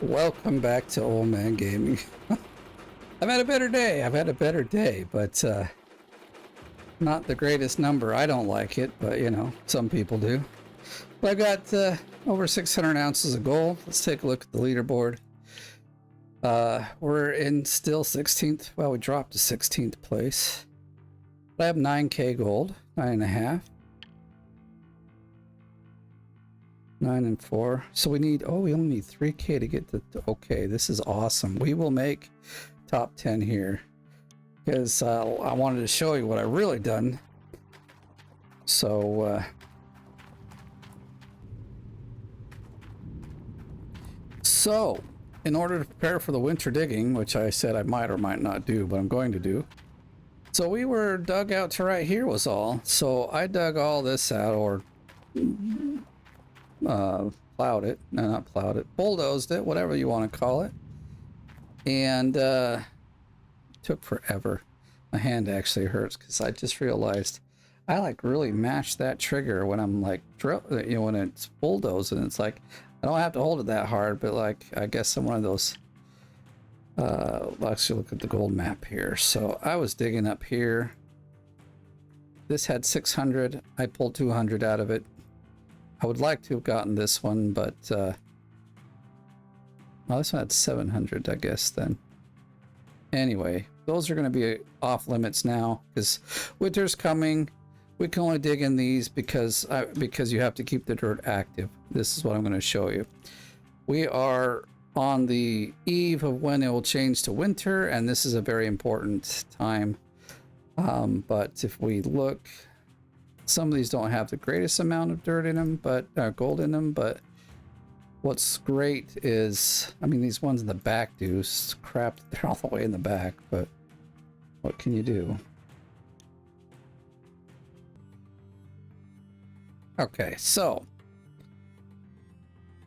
Welcome back to Old Man Gaming. I've had a better day. But not the greatest number. I don't like it, but you know, some people do. But I got over 600 ounces of gold. Let's take a look at the leaderboard. We're in still 16th. Well, we dropped to 16th place. But I have 9k gold, 9.5. 9 and 4. So we need, we only need 3k to get to, okay, this is awesome. We will make top 10 here because I wanted to show you what I really done. So in order to prepare for the winter digging, which I said I might or might not do, but I'm going to do. So we were dug out to right here was all. So I dug all this out, or plowed it. No, not plowed it. Bulldozed it, whatever you want to call it. And it took forever. My hand actually hurts because I just realized I like really mash that trigger when I'm like when it's bulldozed, and it's like I don't have to hold it that hard, but like I guess I'm one of those. Let's look at the gold map here. So I was digging up here. This had 600. I pulled 200 out of it. I would like to have gotten this one, but well, this one had 700, I guess then. Anyway, those are going to be off limits now because winter's coming. We can only dig in these because you have to keep the dirt active. This is what I'm going to show you. We are on the eve of when it will change to winter, and this is a very important time. But if we look, some of these don't have the greatest amount of dirt in them, but gold in them. But what's great is, I mean, these ones in the back do crap. They're all the way in the back, but what can you do? Okay, so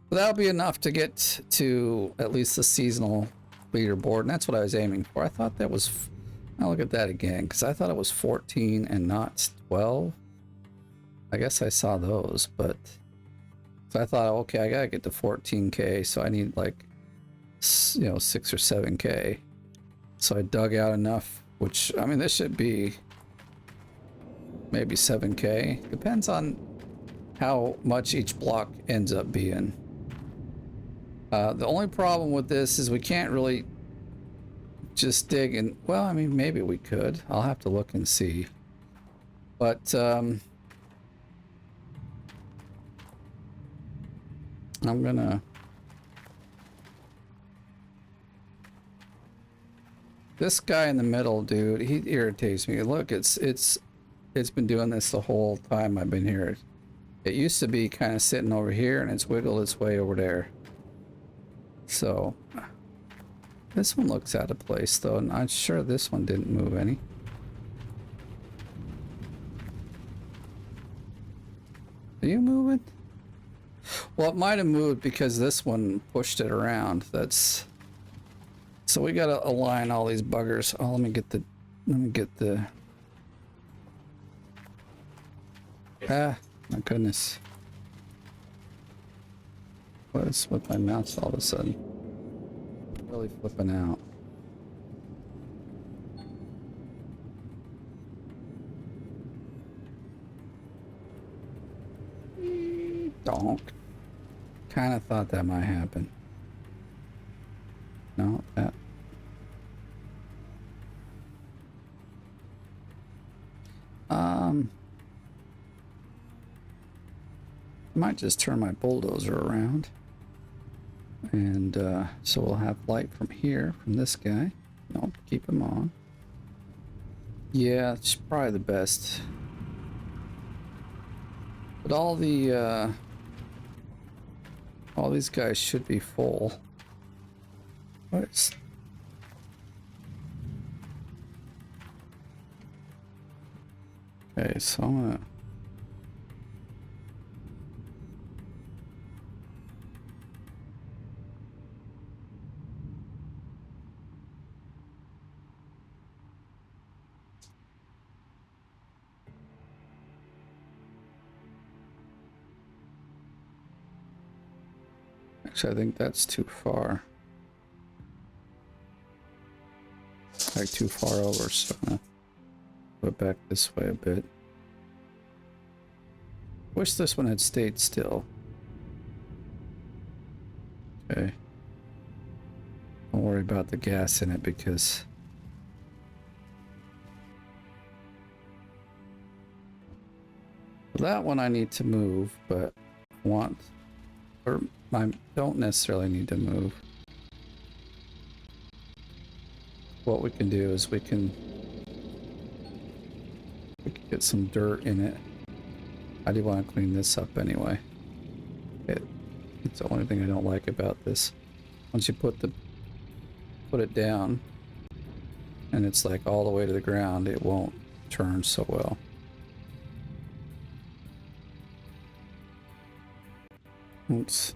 that'll be enough to get to at least the seasonal leaderboard, and that's what I was aiming for. I thought that was, I'll look at that again, because I thought it was 14 and not 12. I guess I saw those, but so I thought, okay, I gotta get to 14k, so I need like, 6 or 7k. So I dug out enough, which, I mean, this should be maybe 7k. Depends on how much each block ends up being. The only problem with this is we can't really just dig and, well, I mean, maybe we could. I'll have to look and see. But I'm gonna, this guy in the middle, dude, he irritates me. Look, it's been doing this the whole time I've been here. It used to be kind of sitting over here, and it's wiggled its way over there. So this one looks out of place, though, and I'm sure this one didn't move any. Are you moving? Well, it might have moved because this one pushed it around. That's, so we gotta align all these buggers. Oh, let me get the my goodness. What is with my mouse all of a sudden? Really flipping out. Donk. Kind of thought that might happen. No, that. I might just turn my bulldozer around. And so we'll have light from here, from this guy. Nope, keep him on. Yeah, it's probably the best. But all these guys should be full. What? Okay, so I'm gonna. Actually, I think that's too far. Like too far over, so I'm gonna go back this way a bit. Wish this one had stayed still. Okay. Don't worry about the gas in it because that one I need to move, but I don't necessarily need to move. What we can do is we can get some dirt in it. I do want to clean this up anyway. It's the only thing I don't like about this. Once you put it down and it's like all the way to the ground, it won't turn so well. Oops.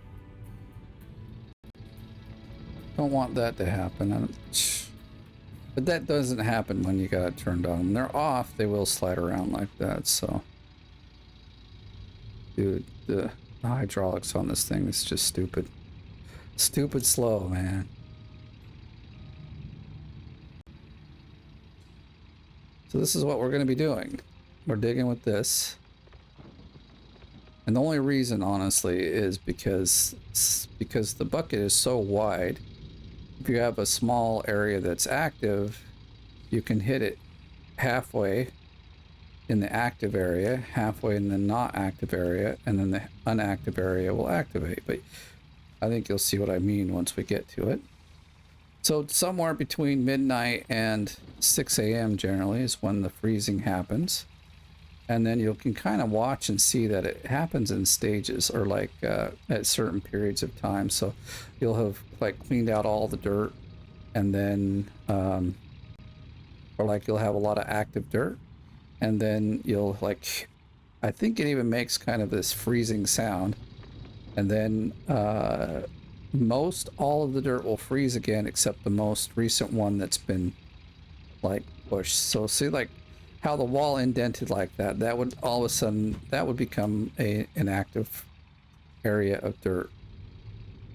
Don't want that to happen. But that doesn't happen when you got it turned on. When they're off, they will slide around like that, so. Dude, the hydraulics on this thing is just stupid. Stupid slow, man. So this is what we're going to be doing. We're digging with this. And the only reason, honestly, is because the bucket is so wide. If you have a small area that's active, you can hit it halfway in the active area, halfway in the not active area, and then the unactive area will activate. But I think you'll see what I mean once we get to it. So somewhere between midnight and 6 a.m. generally is when the freezing happens. And then you can kind of watch and see that it happens in stages, or like at certain periods of time. So you'll have like cleaned out all the dirt, and then or like you'll have a lot of active dirt, and then you'll like, I think it even makes kind of this freezing sound, and then most all of the dirt will freeze again except the most recent one that's been like pushed. So see, like how the wall indented like that, that would all of a sudden, that would become an active area of dirt.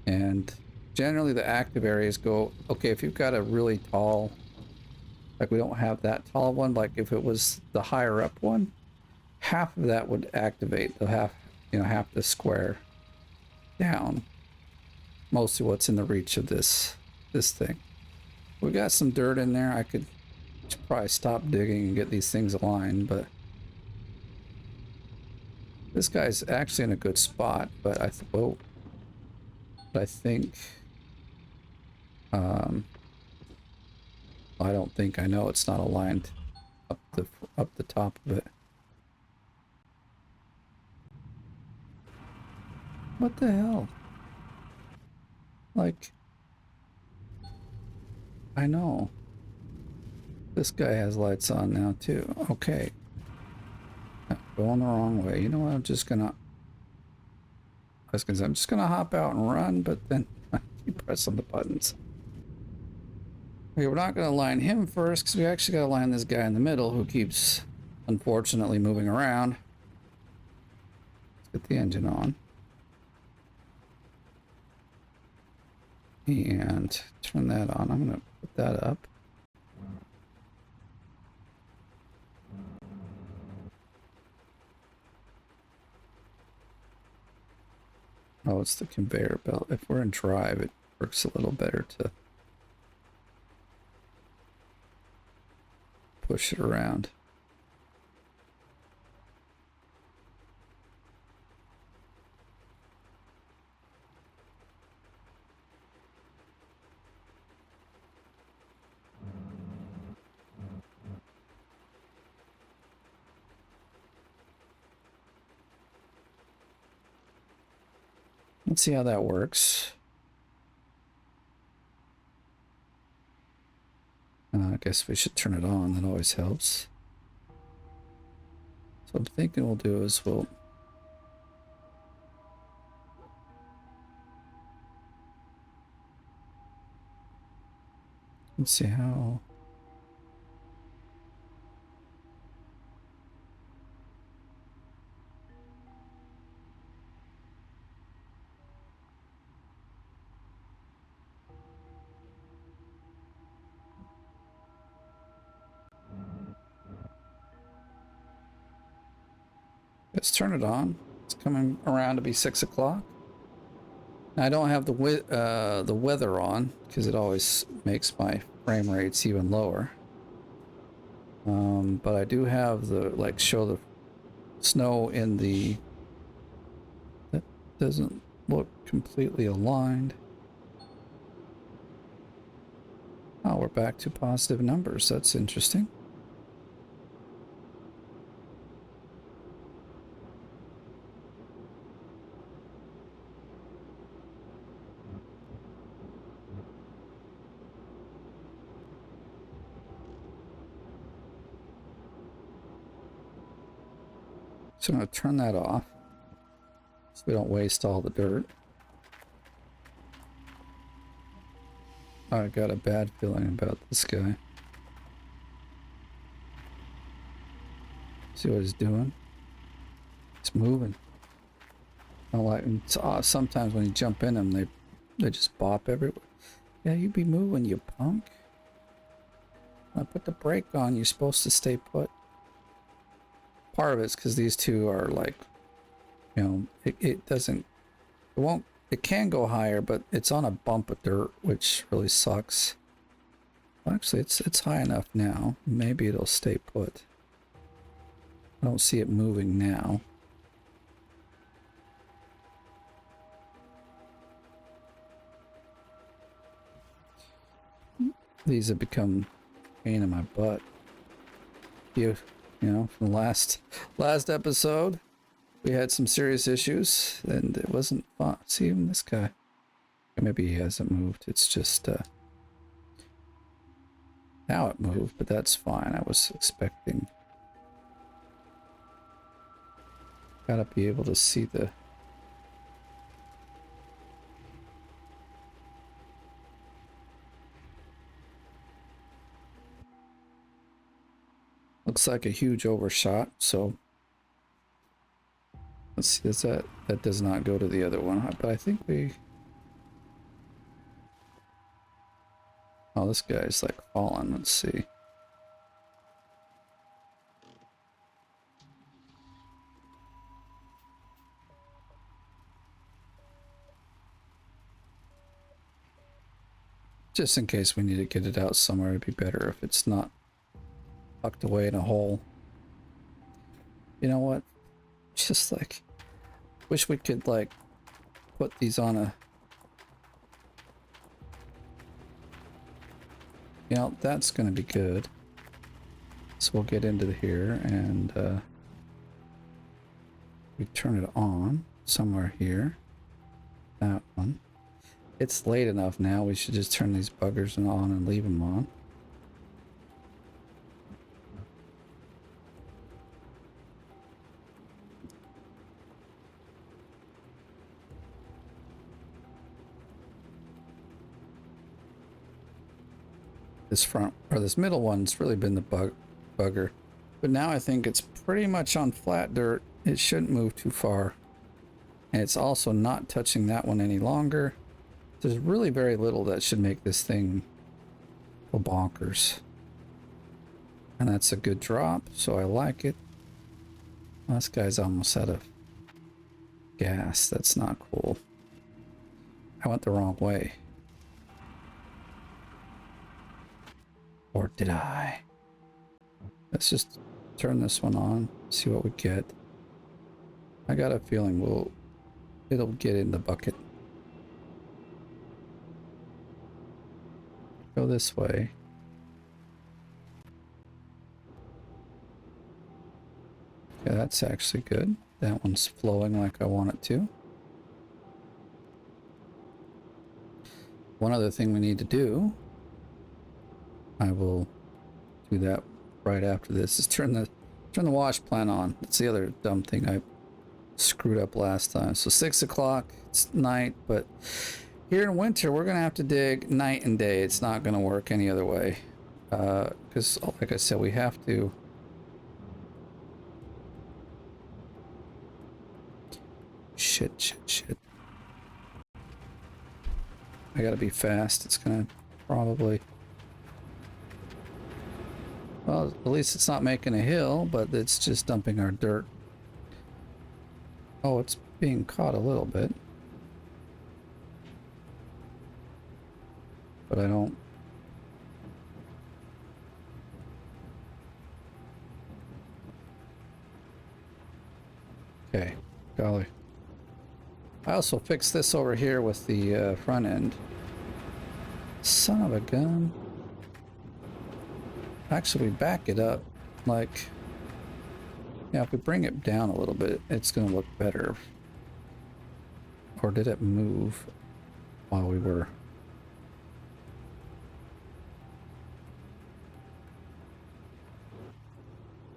And generally the active areas go, okay, if you've got a really tall, like we don't have that tall one, like if it was the higher up one, half of that would activate, the half the square down. Mostly what's in the reach of this thing. We got some dirt in there. I could probably stop digging and get these things aligned, but this guy's actually in a good spot. But I think I don't think, I know it's not aligned up the top of it. What the hell? Like, I know. This guy has lights on now too. Okay. Going the wrong way. You know what? I'm just gonna hop out and run, but then I keep pressing the buttons. Okay, we're not gonna line him first because we actually gotta line this guy in the middle who keeps, unfortunately, moving around. Let's get the engine on. And turn that on. I'm gonna put that up. Oh, it's the conveyor belt. If we're in drive, it works a little better to push it around. Let's see how that works. I guess we should turn it on. That always helps. So what I'm thinking we'll do is let's see how. let's turn it on. It's coming around to be 6 o'clock. I don't have the weather on because it always makes my frame rates even lower. But I do have the, like, show the snow in the... That doesn't look completely aligned. Oh, we're back to positive numbers. That's interesting. So I'm going to turn that off so we don't waste all the dirt. I got a bad feeling about this guy. See what he's doing? It's moving. I like, sometimes when you jump in them, they just bop everywhere. Yeah, you be moving, you punk. I put the brake on. You're supposed to stay put. Part of it's because these two are like, you know, it doesn't, it won't, it can go higher, but it's on a bump of dirt, which really sucks. Well, actually, it's high enough now. Maybe it'll stay put. I don't see it moving now. These have become a pain in my butt. You know, from the last episode, we had some serious issues, and it wasn't fun. See, even this guy, maybe he hasn't moved. It's just now it moved, but that's fine. I was expecting. Gotta be able to see the. Looks like a huge overshot, so let's see, that does not go to the other one, but I think we... Oh, this guy's like falling, let's see. Just in case we need to get it out somewhere, it'd be better if it's not tucked away in a hole. You know what? Just like, wish we could like put these on a, you know, that's gonna be good. So we'll get into here and we turn it on somewhere here. That one. It's late enough now, we should just turn these buggers on and leave them on. This front, or this middle one's really been the bugger. But now I think it's pretty much on flat dirt. It shouldn't move too far. And it's also not touching that one any longer. There's really very little that should make this thing go bonkers. And that's a good drop, so I like it. This guy's almost out of gas. That's not cool. I went the wrong way. Or did I? Let's just turn this one on, see what we get. I got a feeling it'll get in the bucket. Go this way. Okay, that's actually good. That one's flowing like I want it to. One other thing we need to do, I will do that right after this, is turn the wash plant on. That's the other dumb thing I screwed up last time. So 6 o'clock, it's night, but here in winter we're gonna have to dig night and day. It's not gonna work any other way, because like I said, we have to shit. I gotta be fast. It's gonna probably, well, at least it's not making a hill, but it's just dumping our dirt. Oh, it's being caught a little bit. But I don't... Okay, golly. I also fixed this over here with the front end. Son of a gun. Actually, we back it up. Like, yeah, if we bring it down a little bit, it's going to look better. Or did it move while we were...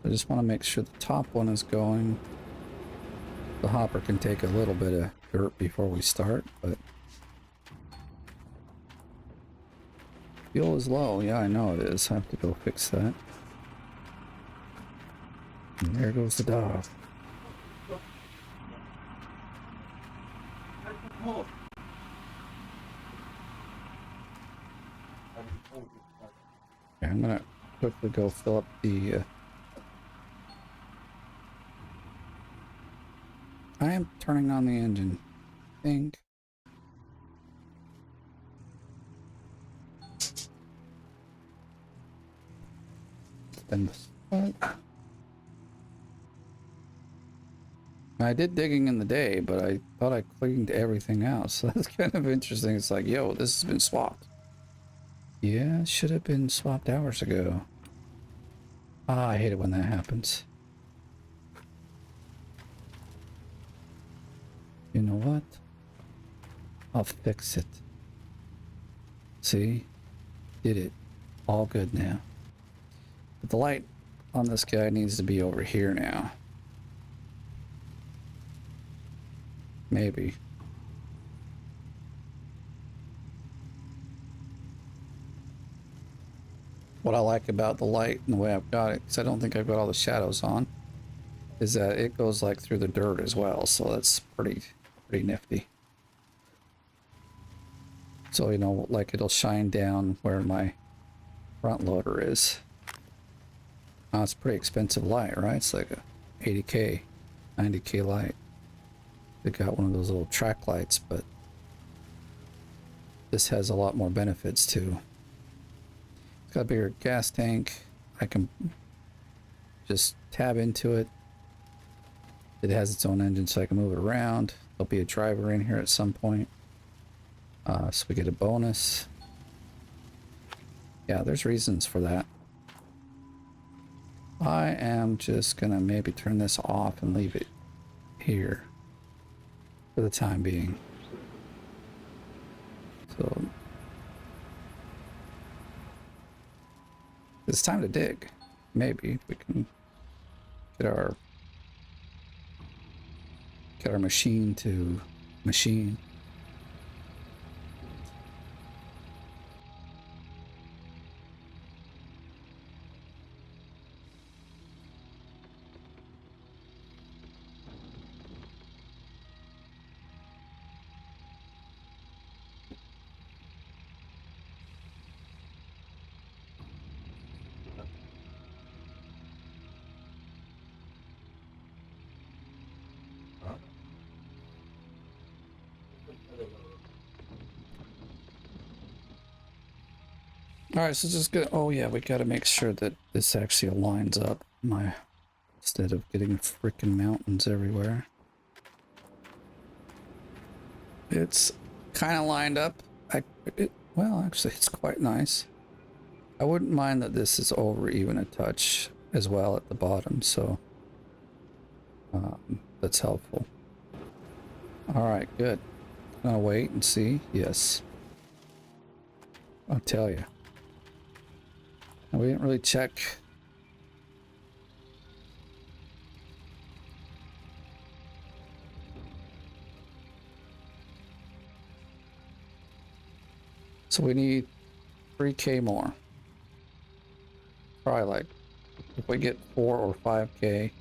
I just want to make sure the top one is going. The hopper can take a little bit of dirt before we start, but... Fuel is low. Yeah, I know it is. I have to go fix that. And there goes the dog. Okay, I'm gonna quickly go fill up the... I am turning on the engine. I think. Then I did digging in the day, but I thought I cleaned everything out, so that's kind of interesting. It's like, yo, this has been swapped. Yeah, should have been swapped hours ago. Ah, I hate it when that happens. You know what? I'll fix it. See? Did it. All good now. But the light on this guy needs to be over here now. Maybe. What I like about the light and the way I've got it, because I don't think I've got all the shadows on, is that it goes like through the dirt as well, so that's pretty nifty. So, you know, like it'll shine down where my front loader is. Now it's pretty expensive light, right? It's like a 80K, 90K light. They got one of those little track lights, but this has a lot more benefits too. It's got a bigger gas tank. I can just tab into it. It has its own engine, so I can move it around. There'll be a driver in here at some point. So we get a bonus. Yeah, there's reasons for that. I am just gonna maybe turn this off and leave it here for the time being. So it's time to dig. Maybe we can get our machine to machine. All right, so just go. Oh yeah, we got to make sure that this actually lines up. Instead of getting freaking mountains everywhere. It's kind of lined up. Well, actually, it's quite nice. I wouldn't mind that this is over even a touch as well at the bottom, so that's helpful. All right, good. Gonna wait and see. Yes, I'll tell you. We didn't really check. So we need 3K more. Probably like, if we get 4 or 5K,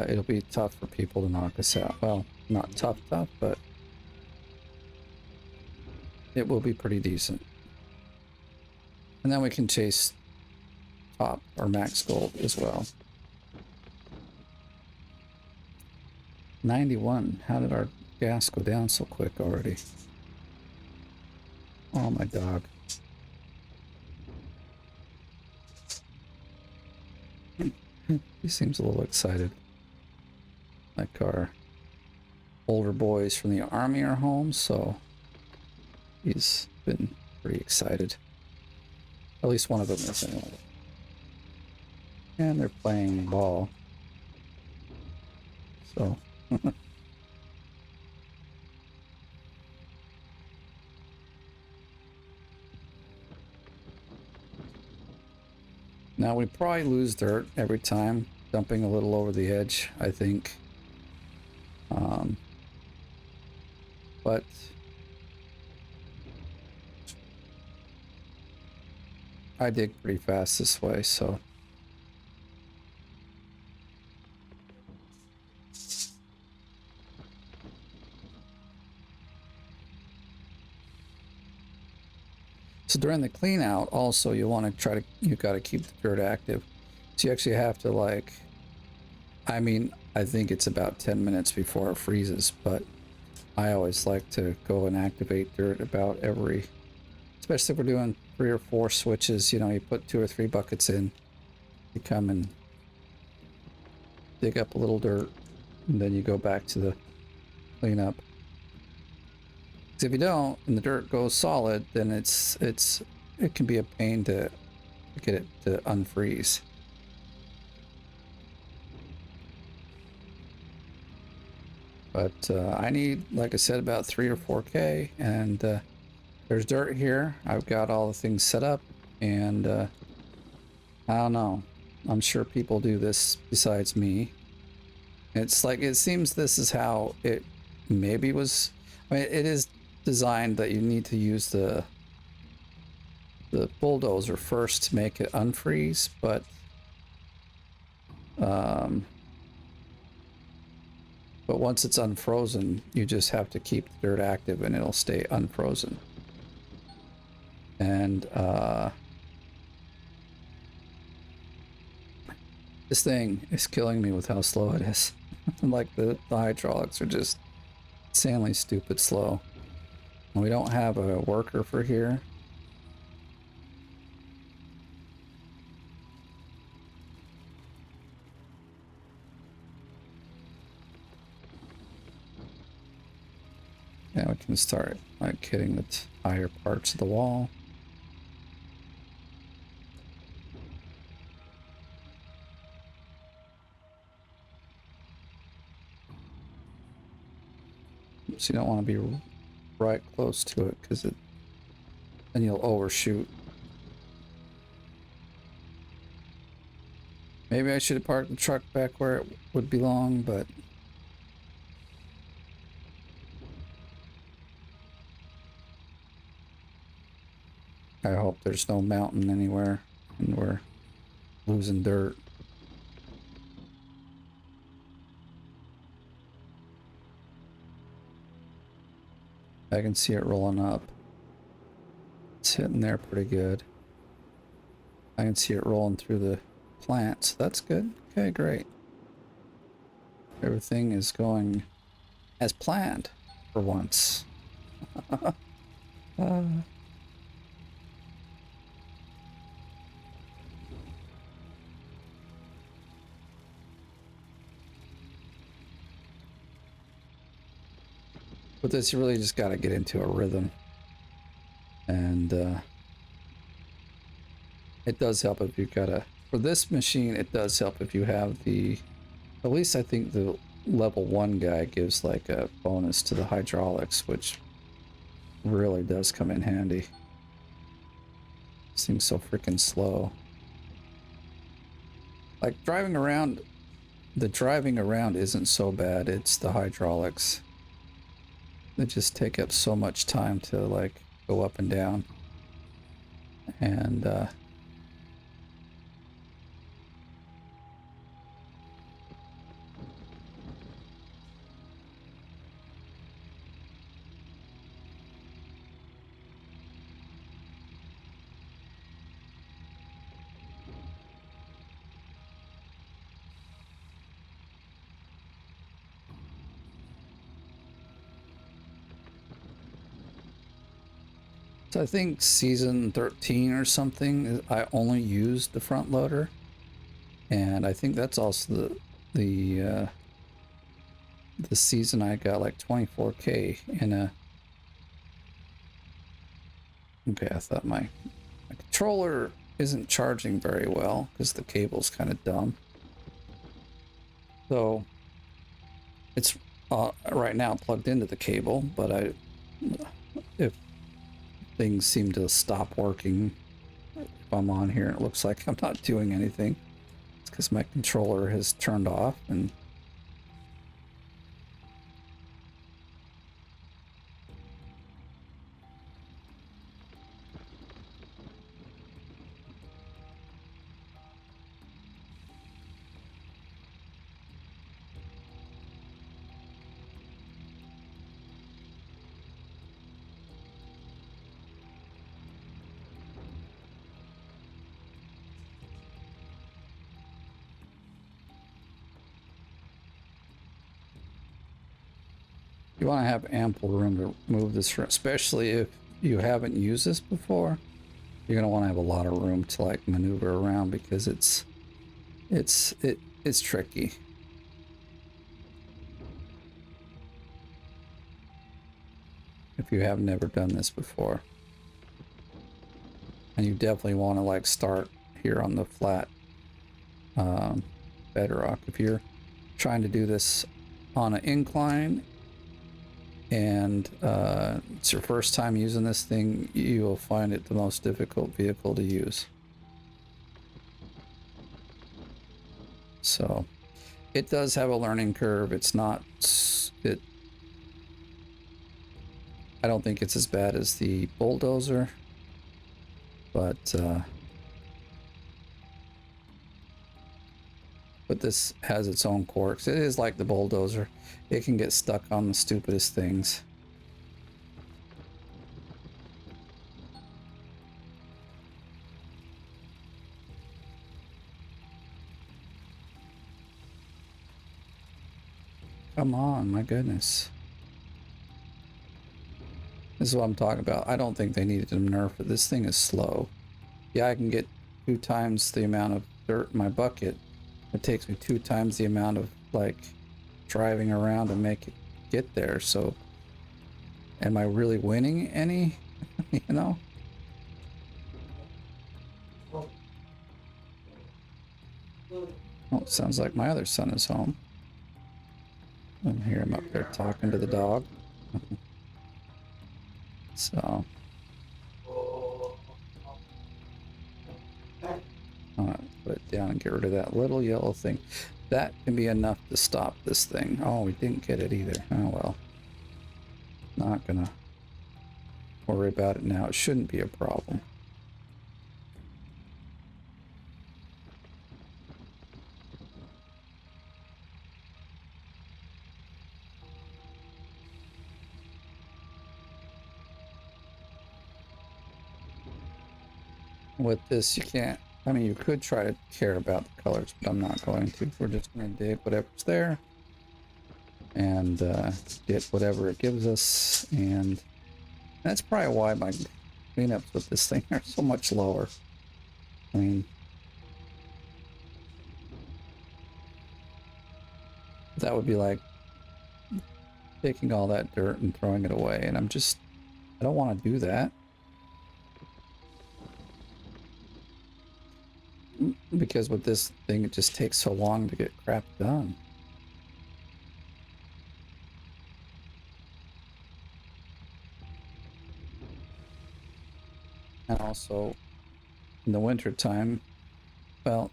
it'll be tough for people to knock us out. Well, not tough, but it will be pretty decent. And then we can chase top or max gold as well. 91. How did our gas go down so quick already? Oh, my dog. He seems a little excited. Like our older boys from the army are home, so he's been pretty excited. At least one of them is anyway. And they're playing ball. So now we probably lose dirt every time, dumping a little over the edge, I think. But I dig pretty fast this way, so. So during the clean out, also you want to you got to keep the dirt active. So you actually have to like, I mean, I think it's about 10 minutes before it freezes, but I always like to go and activate dirt about every, especially if we're doing 3 or 4 switches, you know, you put 2 or 3 buckets in, you come and dig up a little dirt, and then you go back to the cleanup. Because if you don't, and the dirt goes solid, then it can be a pain to get it to unfreeze. But I need, like I said, about 3 or 4K, and there's dirt here. I've got all the things set up, and I don't know. I'm sure people do this besides me. It's like, it seems this is how it maybe was. I mean, it is designed that you need to use the bulldozer first to make it unfreeze, but once it's unfrozen, you just have to keep the dirt active and it'll stay unfrozen. And this thing is killing me with how slow it is. Like the hydraulics are just insanely stupid slow. And we don't have a worker for here. Now we can start like hitting the higher parts of the wall. So you don't want to be right close to it, because then you'll overshoot. Maybe I should have parked the truck back where it would belong, but I hope there's no mountain anywhere and we're losing dirt. I can see it rolling up. It's hitting there pretty good. I can see it rolling through the plants. That's good. Okay, great. Everything is going as planned for once. With this, you really just got to get into a rhythm. And it does help if you've got a... For this machine, it does help if you have the... At least I think the level 1 guy gives like a bonus to the hydraulics, which really does come in handy. Seems so freaking slow. Like driving around... The driving around isn't so bad, it's the hydraulics. They just take up so much time to like go up and down. And So I think season 13 or something, I only used the front loader. And I think that's also the season I got like 24K in a... Okay, I thought my controller isn't charging very well because the cable's kind of dumb. So it's right now plugged into the cable, but if things seem to stop working, if I'm on here and it looks like I'm not doing anything, it's because my controller has turned off. And you want to have ample room to move this, especially if you haven't used this before. You're going to want to have a lot of room to like maneuver around because it's tricky. If you have never done this before. And you definitely want to like start here on the flat bedrock. If you're trying to do this on an incline and it's your first time using this thing, you will find it the most difficult vehicle to use. So it does have a learning curve. It's not I don't think it's as bad as the bulldozer, but this has its own quirks. It is like the bulldozer. It can get stuck on the stupidest things. Come on, my goodness. This is what I'm talking about. I don't think they needed to nerf it. This thing is slow. Yeah, I can get 2 times the amount of dirt in my bucket. It takes me 2 times the amount of like driving around to make it get there. So am I really winning any? You know? Oh, it sounds like my other son is home. I hear him up there talking to the dog. So put it down and get rid of that little yellow thing. That can be enough to stop this thing. Oh, we didn't get it either. Oh well. Not gonna worry about it now. It shouldn't be a problem. With this, you can't, I mean, you could try to care about the colors, but I'm not going to. We're just going to dig whatever's there and get whatever it gives us. And that's probably why my cleanups with this thing are so much lower. I mean, that would be like taking all that dirt and throwing it away. And I don't want to do that. Because with this thing, it just takes so long to get crap done. And also, in the winter time, well,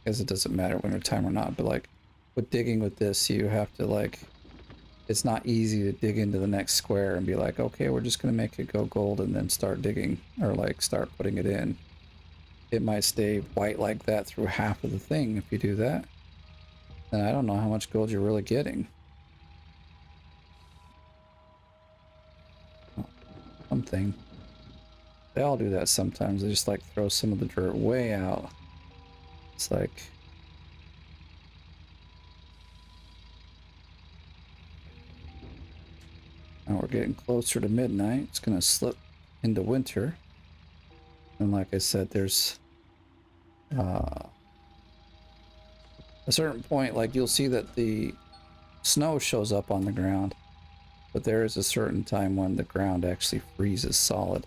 I guess it doesn't matter winter time or not, but like with digging with this, you have to like, it's not easy to dig into the next square and be like, okay, we're just going to make it go gold and then start digging or like start putting it in. It might stay white like that through half of the thing if you do that. And I don't know how much gold you're really getting. Oh, something. They all do that sometimes. They just like throw some of the dirt way out. It's like... Now we're getting closer to midnight. It's gonna slip into winter. And like I said, there's a certain point, like you'll see that the snow shows up on the ground, but there is a certain time when the ground actually freezes solid.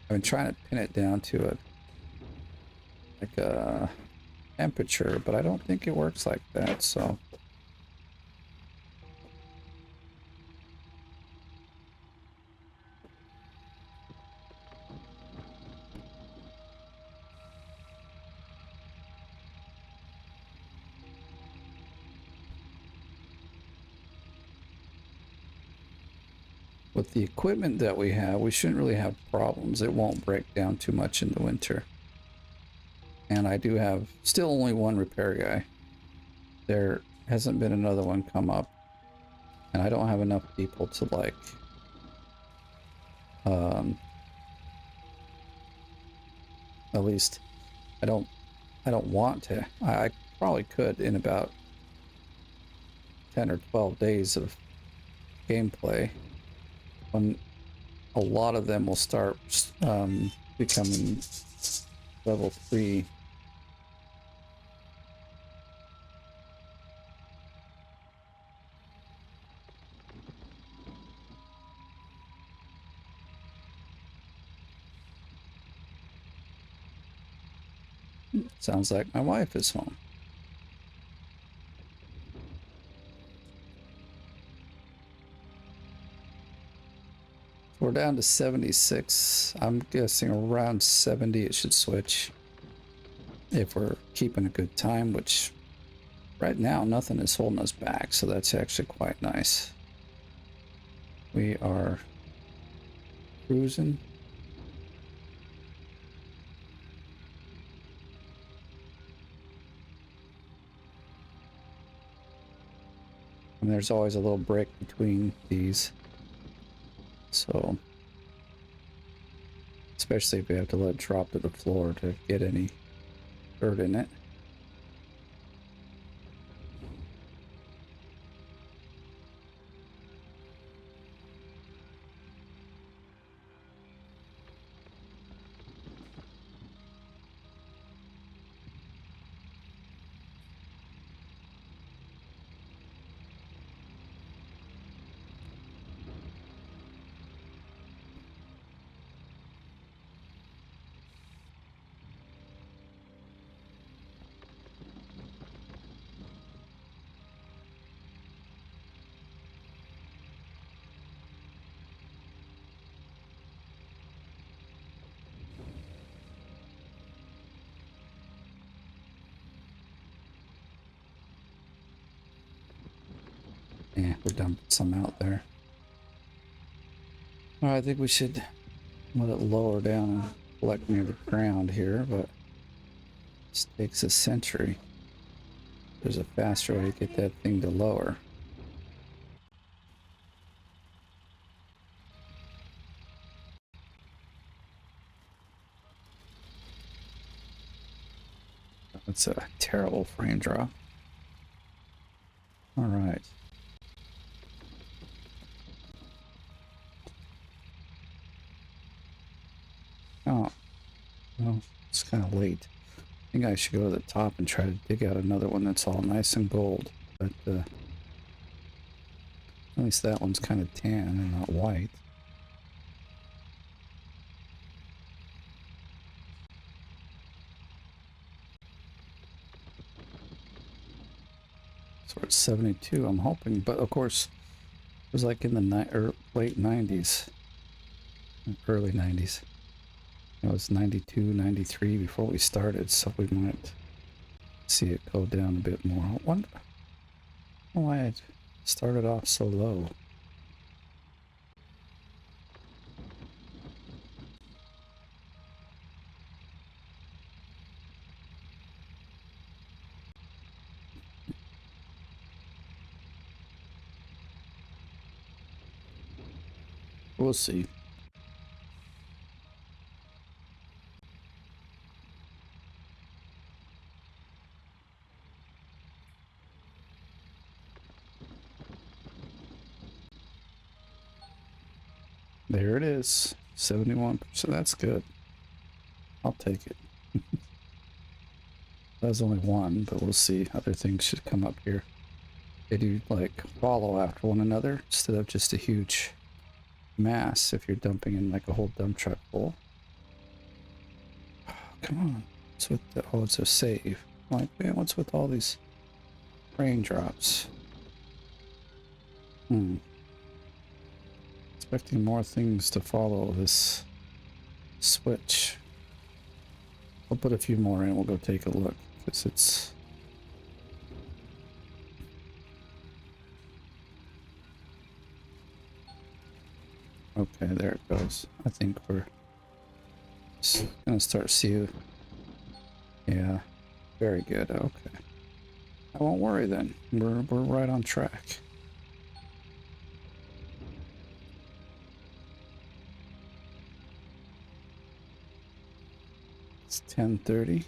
I've been trying to pin it down to a temperature, but I don't think it works like that, so. With the equipment that we have, we shouldn't really have problems. It won't break down too much in the winter. And I do have still only one repair guy. There hasn't been another one come up. And I don't have enough people to like at least I don't want to. I probably could in about 10 or 12 days of gameplay when a lot of them will start becoming level 3. Sounds like my wife is home. We're down to 76. I'm guessing around 70 it should switch. If we're keeping a good time, which right now nothing is holding us back, so that's actually quite nice. We are cruising. And there's always a little break between these. So, especially if we have to let it drop to the floor to get any dirt in it. Yeah, we're dumping some out there. All right, I think we should let it lower down and collect near the ground here, but this takes a century. There's a faster way to get that thing to lower. That's a terrible frame drop. All right. Oh, well, it's kind of late. I think I should go to the top and try to dig out another one that's all nice and gold. But at least that one's kind of tan and not white. So we're at 72, I'm hoping. But of course, it was like in the late 90s, early 90s. It was 92, 93 before we started, so we might see it go down a bit more. I wonder why it started off so low. We'll see. There it is. 71%. That's good. I'll take it. That was only one, but we'll see. Other things should come up here. They do like follow after one another instead of just a huge mass if you're dumping in like a whole dump truck full. Come on. What's with the, oh, it's a save. I'm like, man, what's with all these raindrops? Expecting more things to follow this switch. I'll put a few more in. We'll go take a look because it's. Okay, there it goes. I think we're gonna start seeing. Yeah, very good. Okay, I won't worry then. We're right on track. It's 10:30.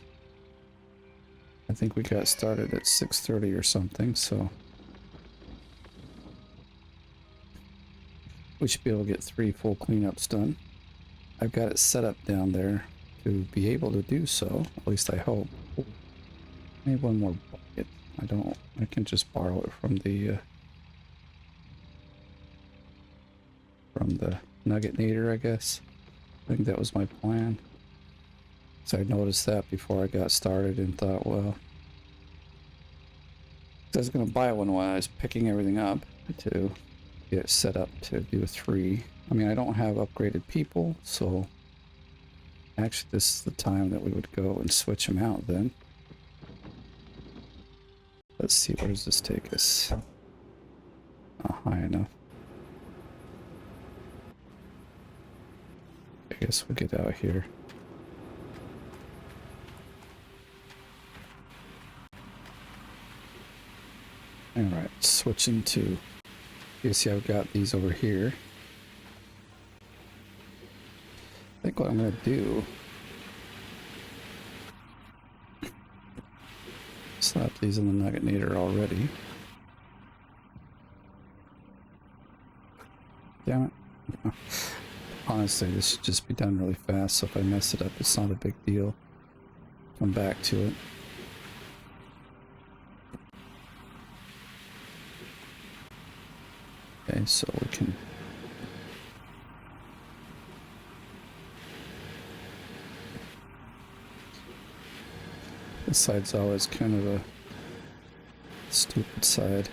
I think we got started at 6:30 or something, so we should be able to get 3 full cleanups done. I've got it set up down there to be able to do so. At least I hope. Ooh, I need one more bucket. I can just borrow it from the Nuggetnator, I guess. I think that was my plan. So I noticed that before I got started and thought, well, I was going to buy one while I was picking everything up to get it set up to do a 3. I mean, I don't have upgraded people, so actually this is the time that we would go and switch them out then. Let's see, where does this take us? Not high enough. I guess we'll get out here. Alright, switching to, you see I've got these over here. I think what I'm going to do, slap these in the Nuggetnator already. Damn it. Honestly, this should just be done really fast, so if I mess it up, it's not a big deal. Come back to it. Okay, so we can... This side's always kind of a stupid side.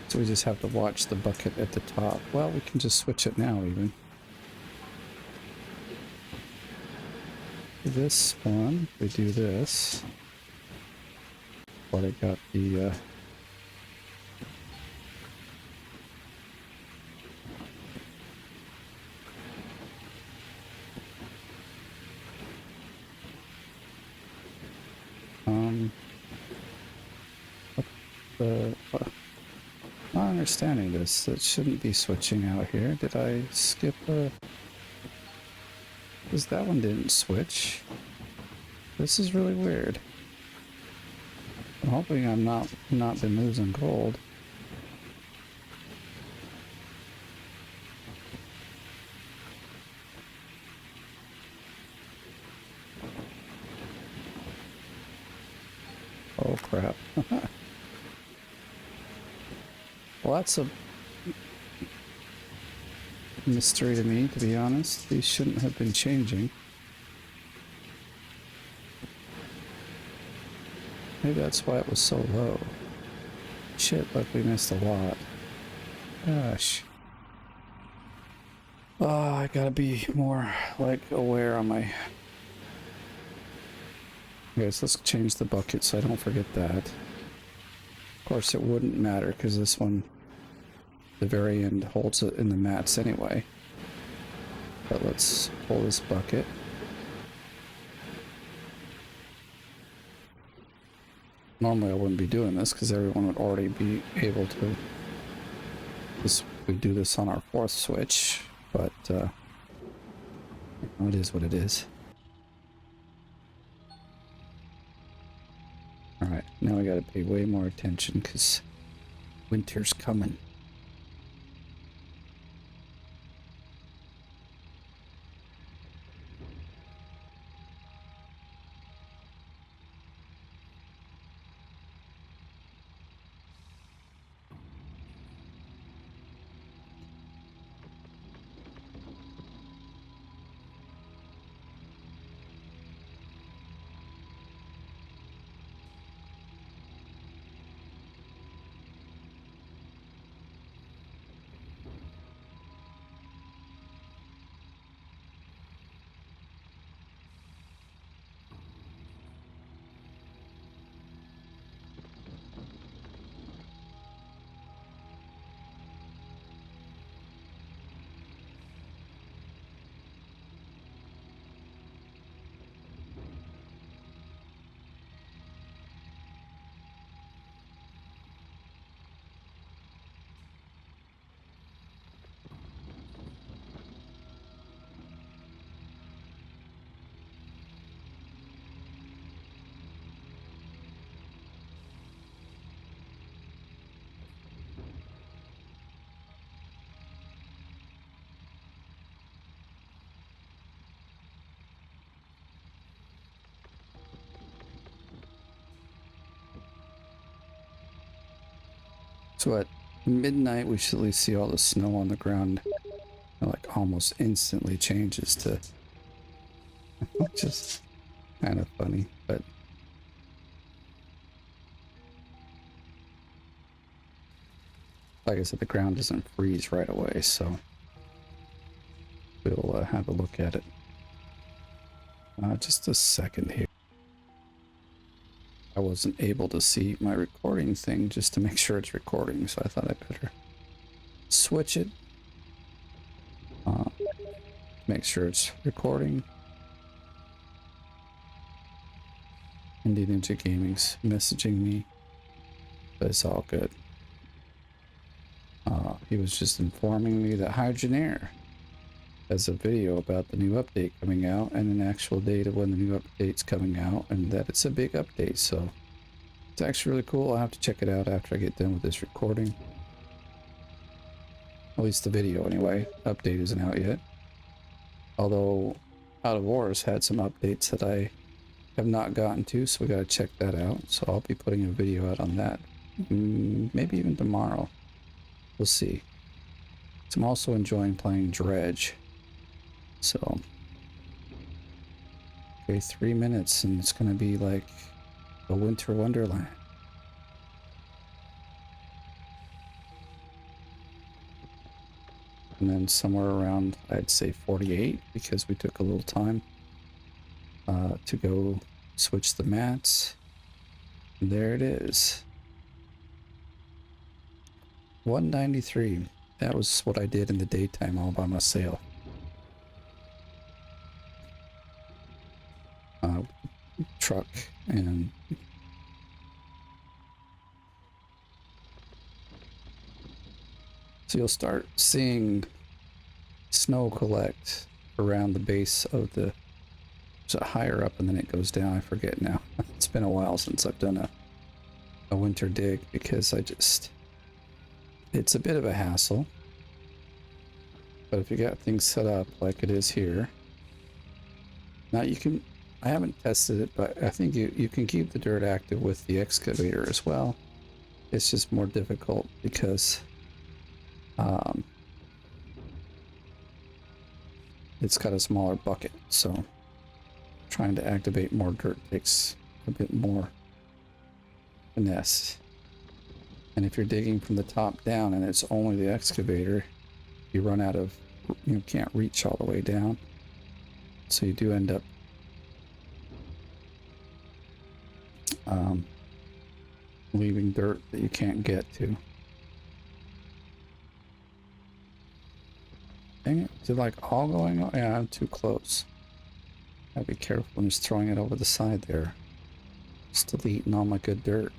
So we just have to watch the bucket at the top. Well, we can just switch it now even. This one, we do this. But I got the not understanding this. It shouldn't be switching out here. Did I skip a... Because that one didn't switch. This is really weird. I'm hoping I'm not been losing gold. Oh crap. Well, that's a mystery to me, to be honest. These shouldn't have been changing. Maybe that's why it was so low. Shit, like we missed a lot. Gosh. Oh, I gotta be more, like, aware on my... Okay, so let's change the bucket so I don't forget that. Of course, it wouldn't matter because this one, the very end, holds it in the mats anyway. But let's pull this bucket. Normally I wouldn't be doing this because everyone would already be able to We do this on our fourth switch, but it is what it is. All right, now we got to pay way more attention because winter's coming. So at midnight, we should at least see all the snow on the ground. Like almost instantly changes to just kind of funny, but like I said, the ground doesn't freeze right away, so we'll have a look at it. Just a second here. I wasn't able to see my recording thing just to make sure it's recording, so I thought I better switch it. Make sure it's recording. Indie Ninja Gaming's messaging me, but it's all good. He was just informing me that Hydrogenair has a video about the new update coming out and an actual date of when the new update's coming out, and that it's a big update, so it's actually really cool. I'll have to check it out after I get done with this recording. At least the video anyway. Update isn't out yet. Although Out of Wars had some updates that I have not gotten to, so we gotta check that out. So I'll be putting a video out on that. Maybe even tomorrow. We'll see. So I'm also enjoying playing Dredge. So okay, 3 minutes and it's gonna be like a winter wonderland. And then somewhere around, I'd say 48, because we took a little time to go switch the mats. And there it is. 193. That was what I did in the daytime all by myself. Truck and so you'll start seeing snow collect around the base of the, so higher up and then it goes down. I forget now. It's been a while since I've done a winter dig because it's a bit of a hassle. But if you got things set up like it is here, now you can, I haven't tested it, but I think you can keep the dirt active with the excavator as well. It's just more difficult because it's got a smaller bucket, so trying to activate more dirt takes a bit more finesse. And if you're digging from the top down and it's only the excavator, you run out of, you can't reach all the way down, so you do end up leaving dirt that you can't get to. Dang it, is it like all going on? Yeah, I'm too close. Gotta be careful when just throwing it over the side there. Still eating all my good dirt.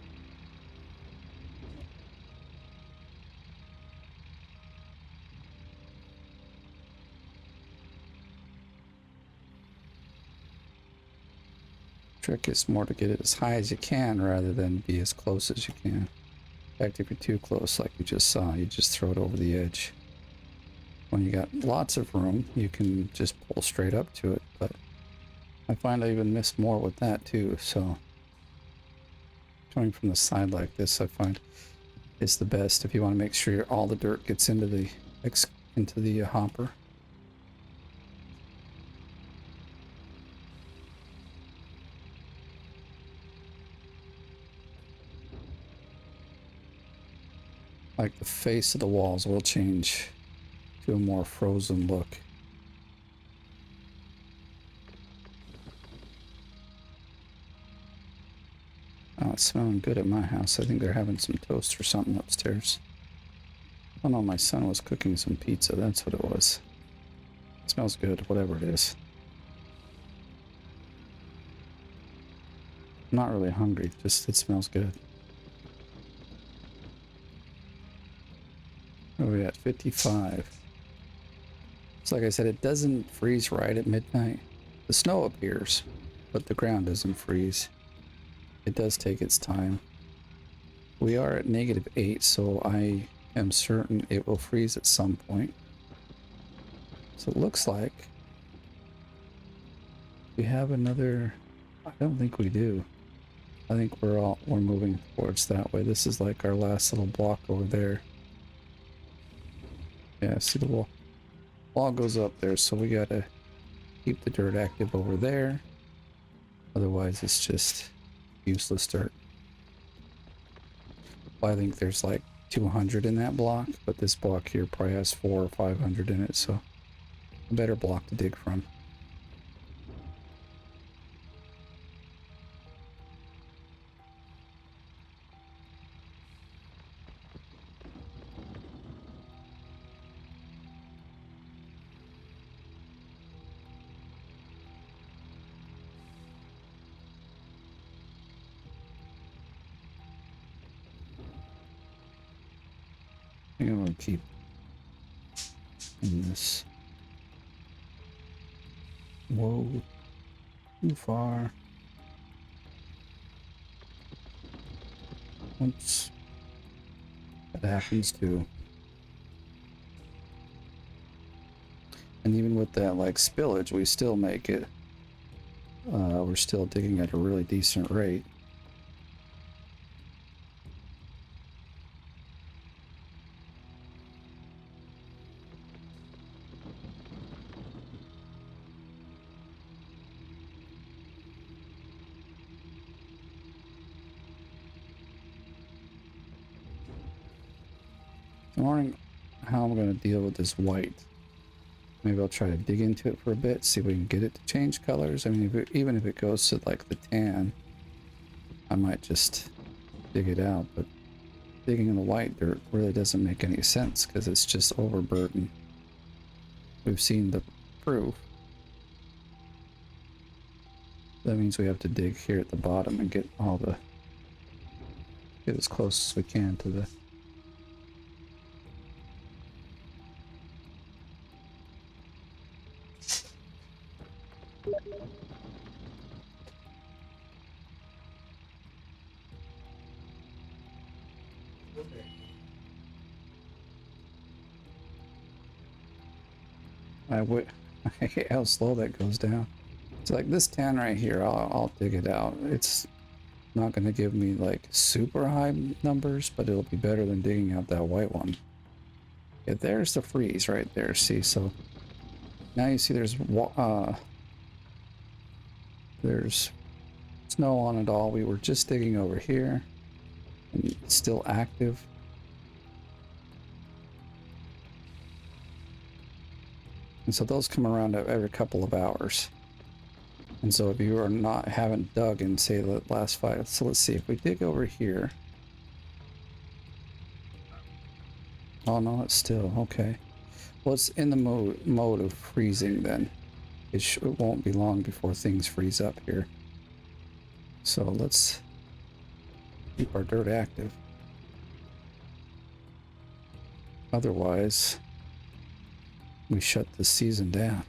Trick is more to get it as high as you can rather than be as close as you can. In fact, if you're too close, like you just saw, you just throw it over the edge. When you got lots of room, you can just pull straight up to it, but I find I even miss more with that too, so coming from the side like this, I find is the best if you want to make sure all the dirt gets into the hopper. Like the face of the walls will change to a more frozen look. Oh, it's smelling good at my house. I think they're having some toast or something upstairs. Oh no, my son was cooking some pizza. That's what it was. It smells good, whatever it is. I'm not really hungry, just it smells good. Where are we at? 55. So like I said, it doesn't freeze right at midnight. The snow appears, but the ground doesn't freeze. It does take its time. We are at -8, so I am certain it will freeze at some point. So it looks like we have another. I don't think we do. I think we're moving towards that way. This is like our last little block over there. Yeah, see the wall goes up there, so we gotta keep the dirt active over there. Otherwise, it's just useless dirt. Well, I think there's like 200 in that block, but this block here probably has 400 or 500 in it, so a better block to dig from. I think I'm gonna keep in this. Whoa, too far. Oops. That happens too. And even with that like spillage, we still make it. We're still digging at a really decent rate. I'm wondering how I'm going to deal with this white. Maybe I'll try to dig into it for a bit, see if we can get it to change colors. I mean, even if it goes to like the tan, I might just dig it out. But digging in the white dirt really doesn't make any sense because it's just overburden. We've seen the proof. That means we have to dig here at the bottom and get as close as we can to the. I hate how slow that goes down. It's like this tan right here, I'll dig it out. It's not going to give me like super high numbers, but it'll be better than digging out that white one. Yeah, there's the freeze right there, see? So now you see there's snow on it all. We were just digging over here and it's still active. And so those come around every couple of hours. And so if you haven't dug in, say, the last 5, so let's see, if we dig over here. Oh no, it's still, okay. Well, it's in the mode of freezing then. It won't be long before things freeze up here. So let's keep our dirt active. Otherwise, we shut the season down.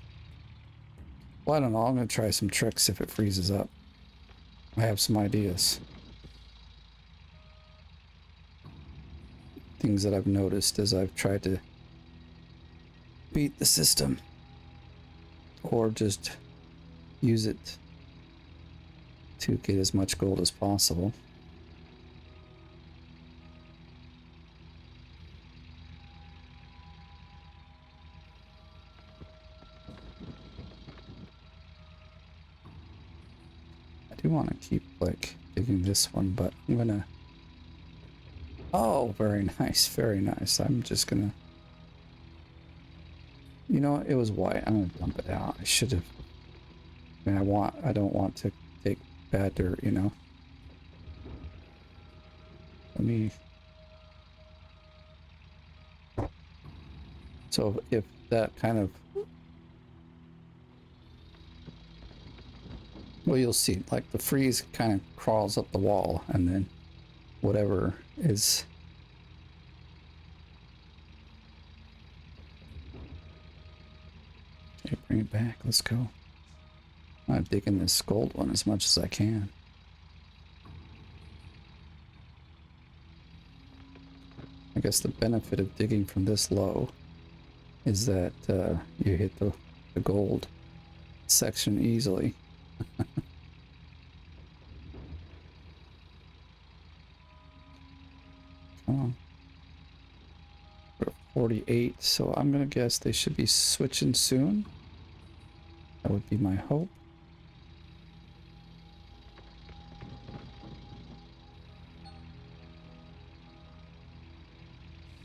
Well, I don't know. I'm going to try some tricks if it freezes up. I have some ideas. Things that I've noticed as I've tried to beat the system or just use it to get as much gold as possible. I do want to keep like digging this one, but I'm gonna... Oh, very nice, very nice. I'm just gonna... You know, it was white. I'm gonna dump it out. I should have... I mean, I don't want to take bad dirt, you know? Let me... So if that kind of... Well, you'll see, like the freeze kind of crawls up the wall, and then whatever is... Okay, bring it back. Let's go. I'm digging this gold one as much as I can. I guess the benefit of digging from this low is that you hit the gold section easily. Come on. We're at 48, so I'm gonna guess they should be switching soon. That would be my hope.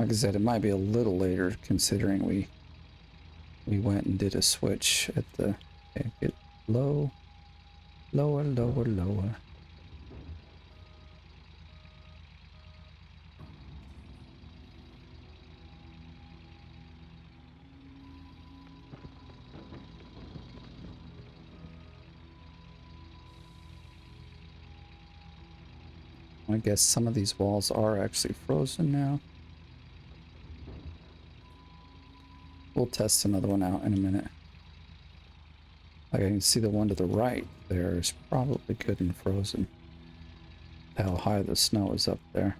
Like I said, it might be a little later considering we went and did a switch at the... Okay, get low. Lower, lower, lower. I guess some of these walls are actually frozen now. We'll test another one out in a minute. Like I can see the one to the right there is probably good and frozen. How high the snow is up there.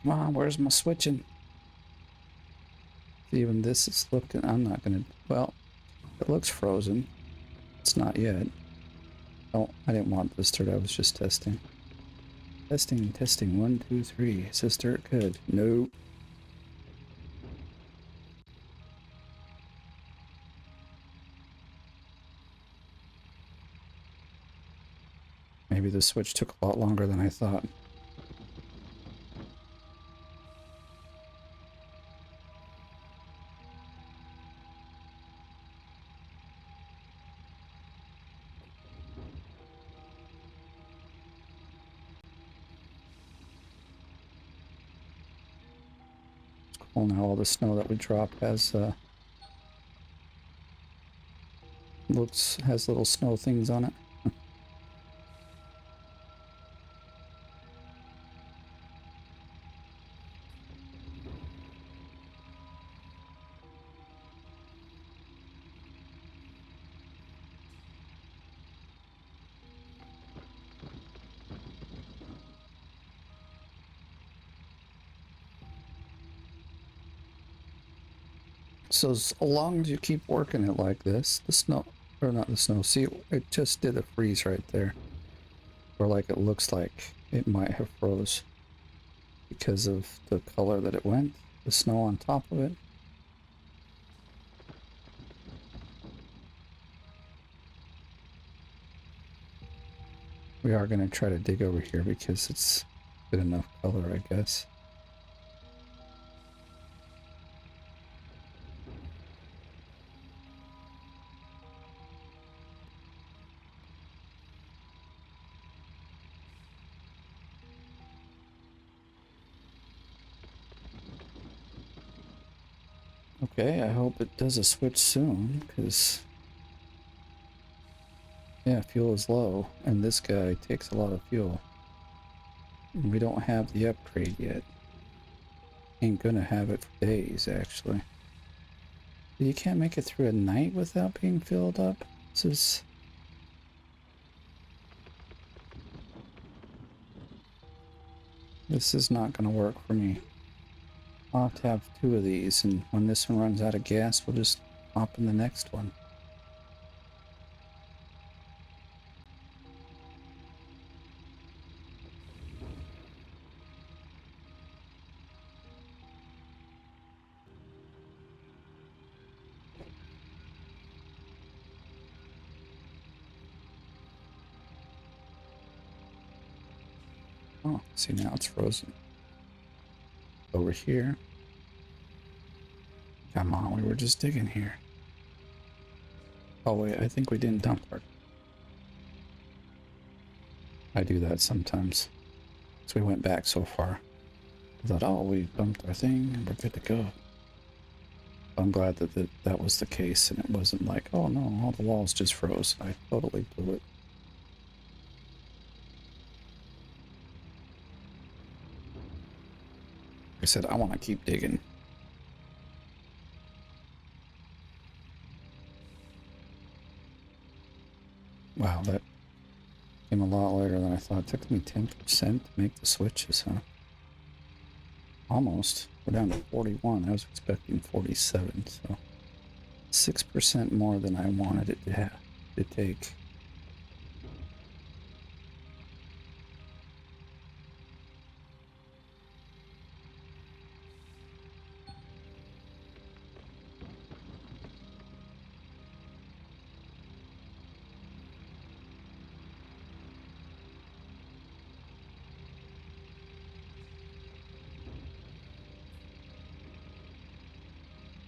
Come on, where's my switching? Even this is looking... I'm not gonna... Well, it looks frozen. It's not yet. Oh, I didn't want this dirt. I was just testing. Testing, testing. 1, 2, 3. Is this dirt good? Nope. Maybe the switch took a lot longer than I thought. Well, now all the snow that we drop has has little snow things on it. So as long as you keep working it like this, the snow, or not the snow, see, it just did a freeze right there. Or like it looks like it might have froze because of the color that it went, the snow on top of it. We are going to try to dig over here because it's good enough color, I guess. Okay, I hope it does a switch soon, because... Yeah, fuel is low, and this guy takes a lot of fuel. We don't have the upgrade yet. Ain't gonna have it for days, actually. You can't make it through a night without being filled up? This is not gonna work for me. I'll have to have 2 of these, and when this one runs out of gas, we'll just hop in the next one. Oh, see, now it's frozen. Over here. Come on, we were just digging here. Oh wait, I think we didn't dump our... I do that sometimes. So we went back so far. I thought, oh, we dumped our thing and we're good to go. I'm glad that that was the case and it wasn't like, oh no, all the walls just froze. I totally blew it. I said, I want to keep digging. Wow, that came a lot later than I thought. It took me 10% to make the switches, huh? Almost. We're down to 41. I was expecting 47, so 6% more than I wanted it to take.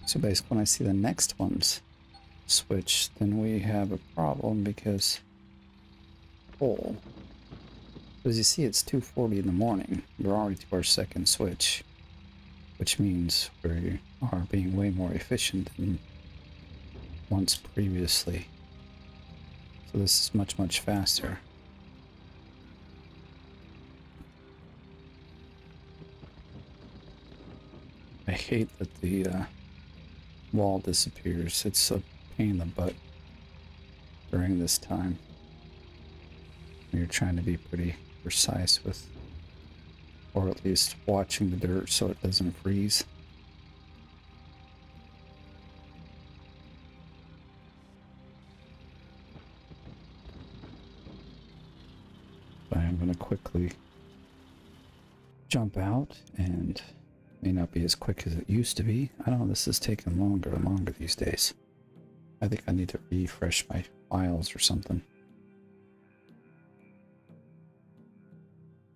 So basically, when I see the next ones switch, then we have a problem because coal. As you see, it's 2:40 in the morning. We're already to our second switch, which means we are being way more efficient than once previously. So this is much, much faster. I hate that the wall disappears. It's a pain in the butt during this time. You're trying to be pretty precise with, or at least watching the dirt so it doesn't freeze. But I'm going to quickly jump out, and may not be as quick as it used to be. I don't know, this is taking longer and longer these days. I think I need to refresh my files or something.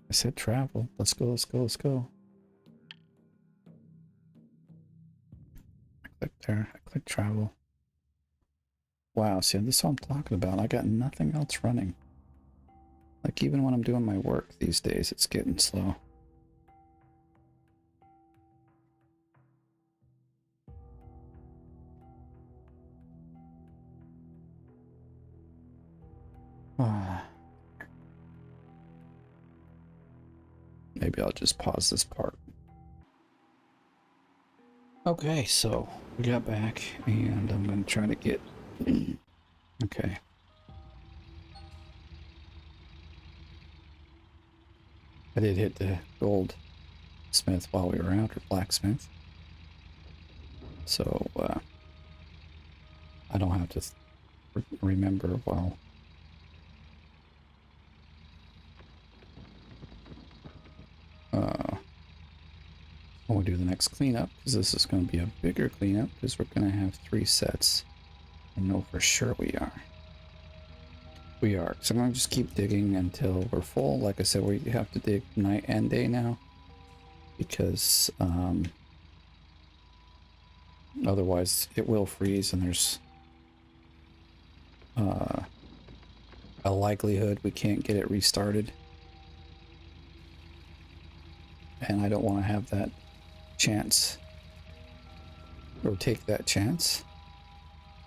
I said travel. Let's go, let's go, let's go. I clicked there. I clicked travel. Wow, see, this is what I'm talking about. I got nothing else running. Like, even when I'm doing my work these days, it's getting slow. Maybe I'll just pause this part. Okay, so we got back, and I'm going to try to get... Okay. I did hit the goldsmith while we were out, or blacksmith. So, I don't have to remember, well... when we do the next cleanup, because this is going to be a bigger cleanup, because we're going to have 3 sets. I know for sure we are. We are. So I'm going to just keep digging until we're full. Like I said, we have to dig night and day now, because otherwise it will freeze, and there's a likelihood we can't get it restarted. And I don't want to have that chance, or take that chance.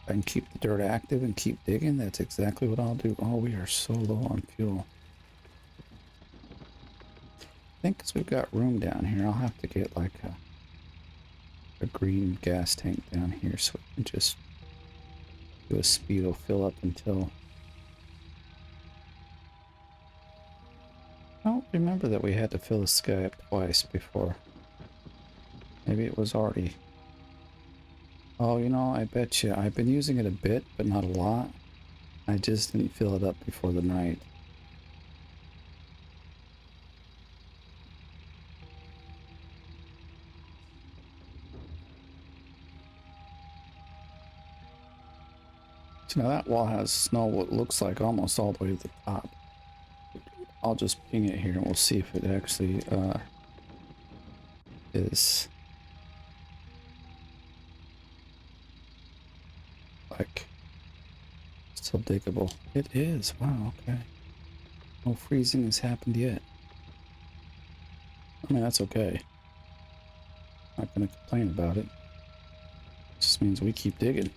I can keep the dirt active and keep digging. That's exactly what I'll do. Oh, we are so low on fuel. think because we've got room down here, I'll have to get like a green gas tank down here so we can just do a speedo fill up until... I don't remember that we had to fill this guy up twice before. Maybe it was already... Oh, you know, I bet you I've been using it a bit, but not a lot. I just didn't fill it up before the night. So now that wall has snow, what looks like almost all the way to the top. I'll just ping it here and we'll see if it actually is like still diggable. It is. Wow, okay. No freezing has happened yet. I mean, that's okay. Not gonna complain about it. Just means we keep digging.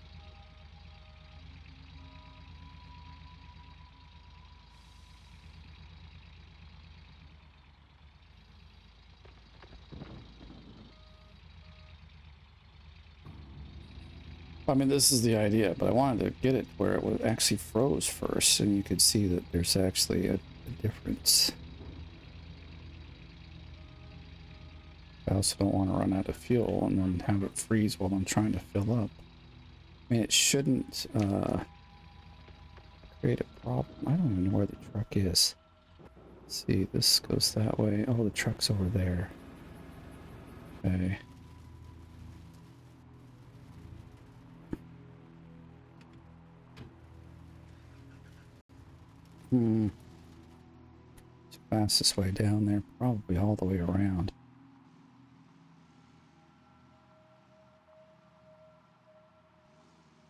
I mean, this is the idea, but I wanted to get it where it would actually froze first, and you could see that there's actually a difference. I also don't want to run out of fuel and then have it freeze while I'm trying to fill up. I mean, it shouldn't create a problem. I don't even know where the truck is. Let's see, this goes that way. Oh, the truck's over there. Okay. It's the fastest way down there, probably all the way around.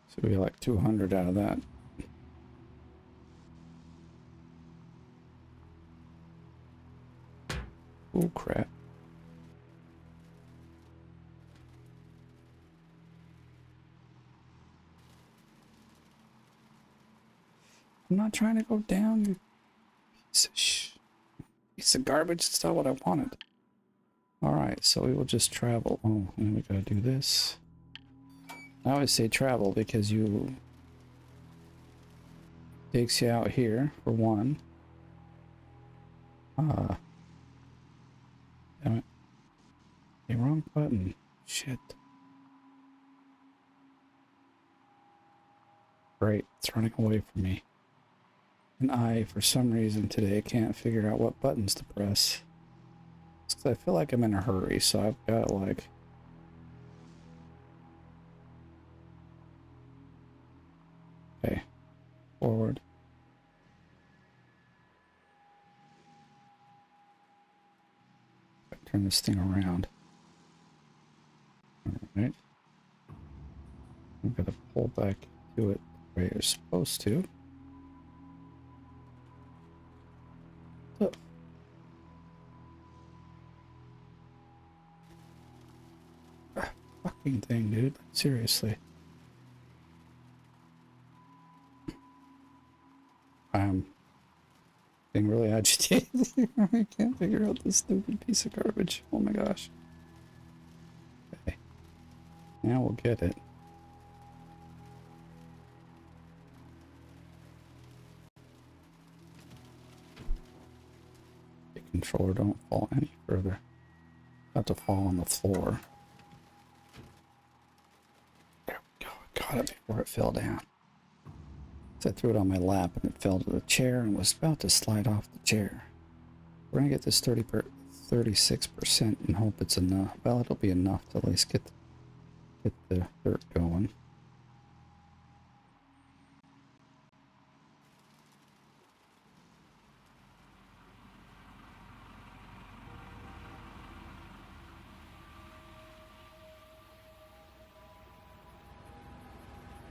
So we get like 200 out of that. Oh crap. I'm not trying to go down, you piece of garbage. That's not what I wanted. Alright, so we will just travel. Oh, and we gotta do this. I always say travel because you... takes you out here, for one. Damn it. The wrong button. Shit. Great, it's running away from me. And I, for some reason today, can't figure out what buttons to press. It's 'cause I feel like I'm in a hurry, so I've got like... Okay. Forward. Turn this thing around. Alright. I'm gonna pull back to it the way you're supposed to. Look. Fucking thing, dude. Seriously. I'm getting really agitated. I can't figure out this stupid piece of garbage. Oh my gosh. Okay. Now we'll get it. The controller don't fall any further. About to fall on the floor. There we go. I got it before it fell down. So I threw it on my lap and it fell to the chair and was about to slide off the chair. We're gonna get this 36% and hope it's enough. Well, it'll be enough to at least get the dirt going.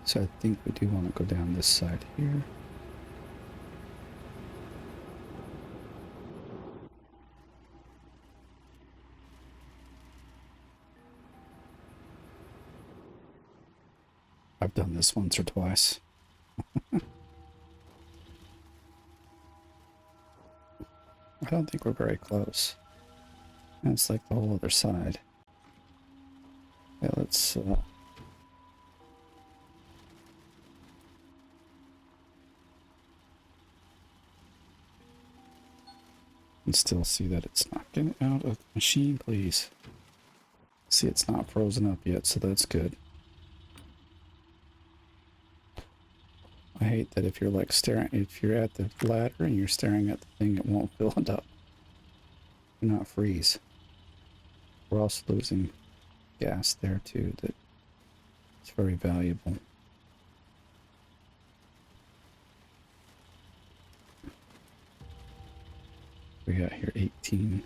So I think we do want to go down this side here. I've done this once or twice. I don't think we're very close. And it's like the whole other side. Yeah, let's and still see that it's not getting out of the machine, please. See, it's not frozen up yet, so that's good. I hate that if you're like if you're at the ladder and you're staring at the thing, it won't fill it up. Do not freeze. We're also losing gas there too, that it's very valuable. We got here 18.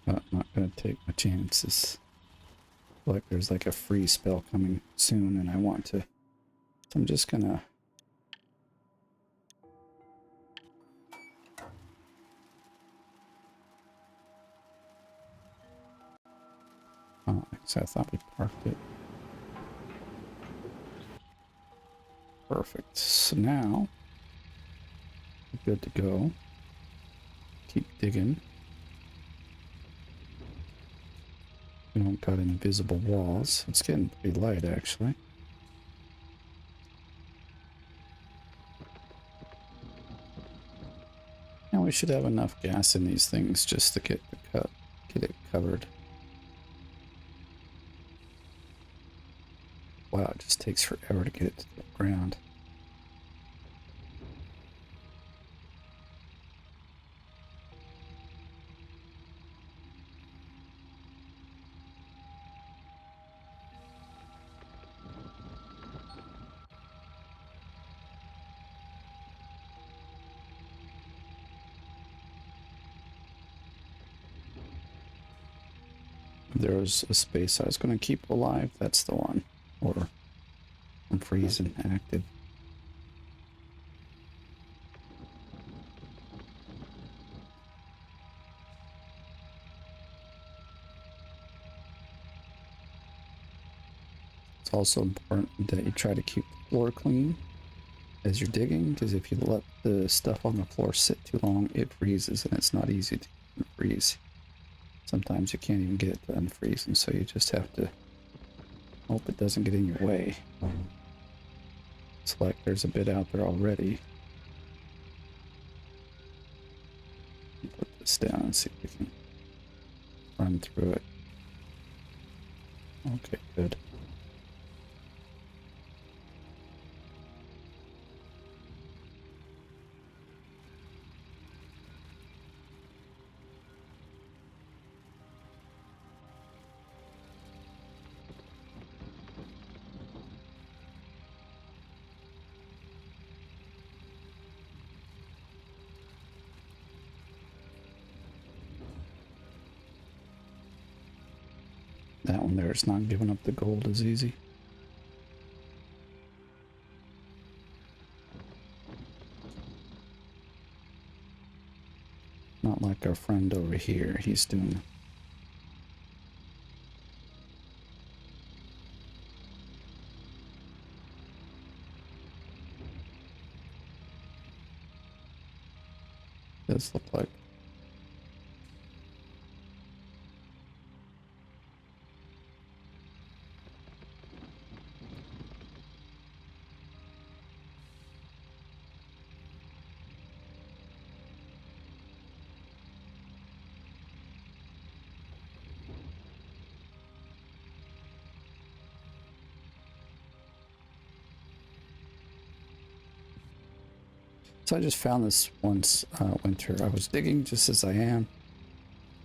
But I'm not going to take my chances. I feel like there's like a free spell coming soon and I want to. So I'm just going to. Oh, so I thought we parked it. Perfect. So now, we're good to go. Keep digging. We don't got invisible walls. It's getting pretty light, actually. And we should have enough gas in these things just to get it covered. Wow, it just takes forever to get it to the ground. There was a space I was going to keep alive. That's the one. Or I'm freezing active. It's also important that you try to keep the floor clean as you're digging, because if you let the stuff on the floor sit too long, it freezes, and it's not easy to unfreeze. Sometimes you can't even get it to unfreeze, and so you just have to hope it doesn't get in your way. It's like there's a bit out there already. Put this down and see if we can run through it. Okay, good. That one there is not giving up the gold as easy. Not like our friend over here. He's doing. Does look like. So I just found this once winter. I was digging just as I am.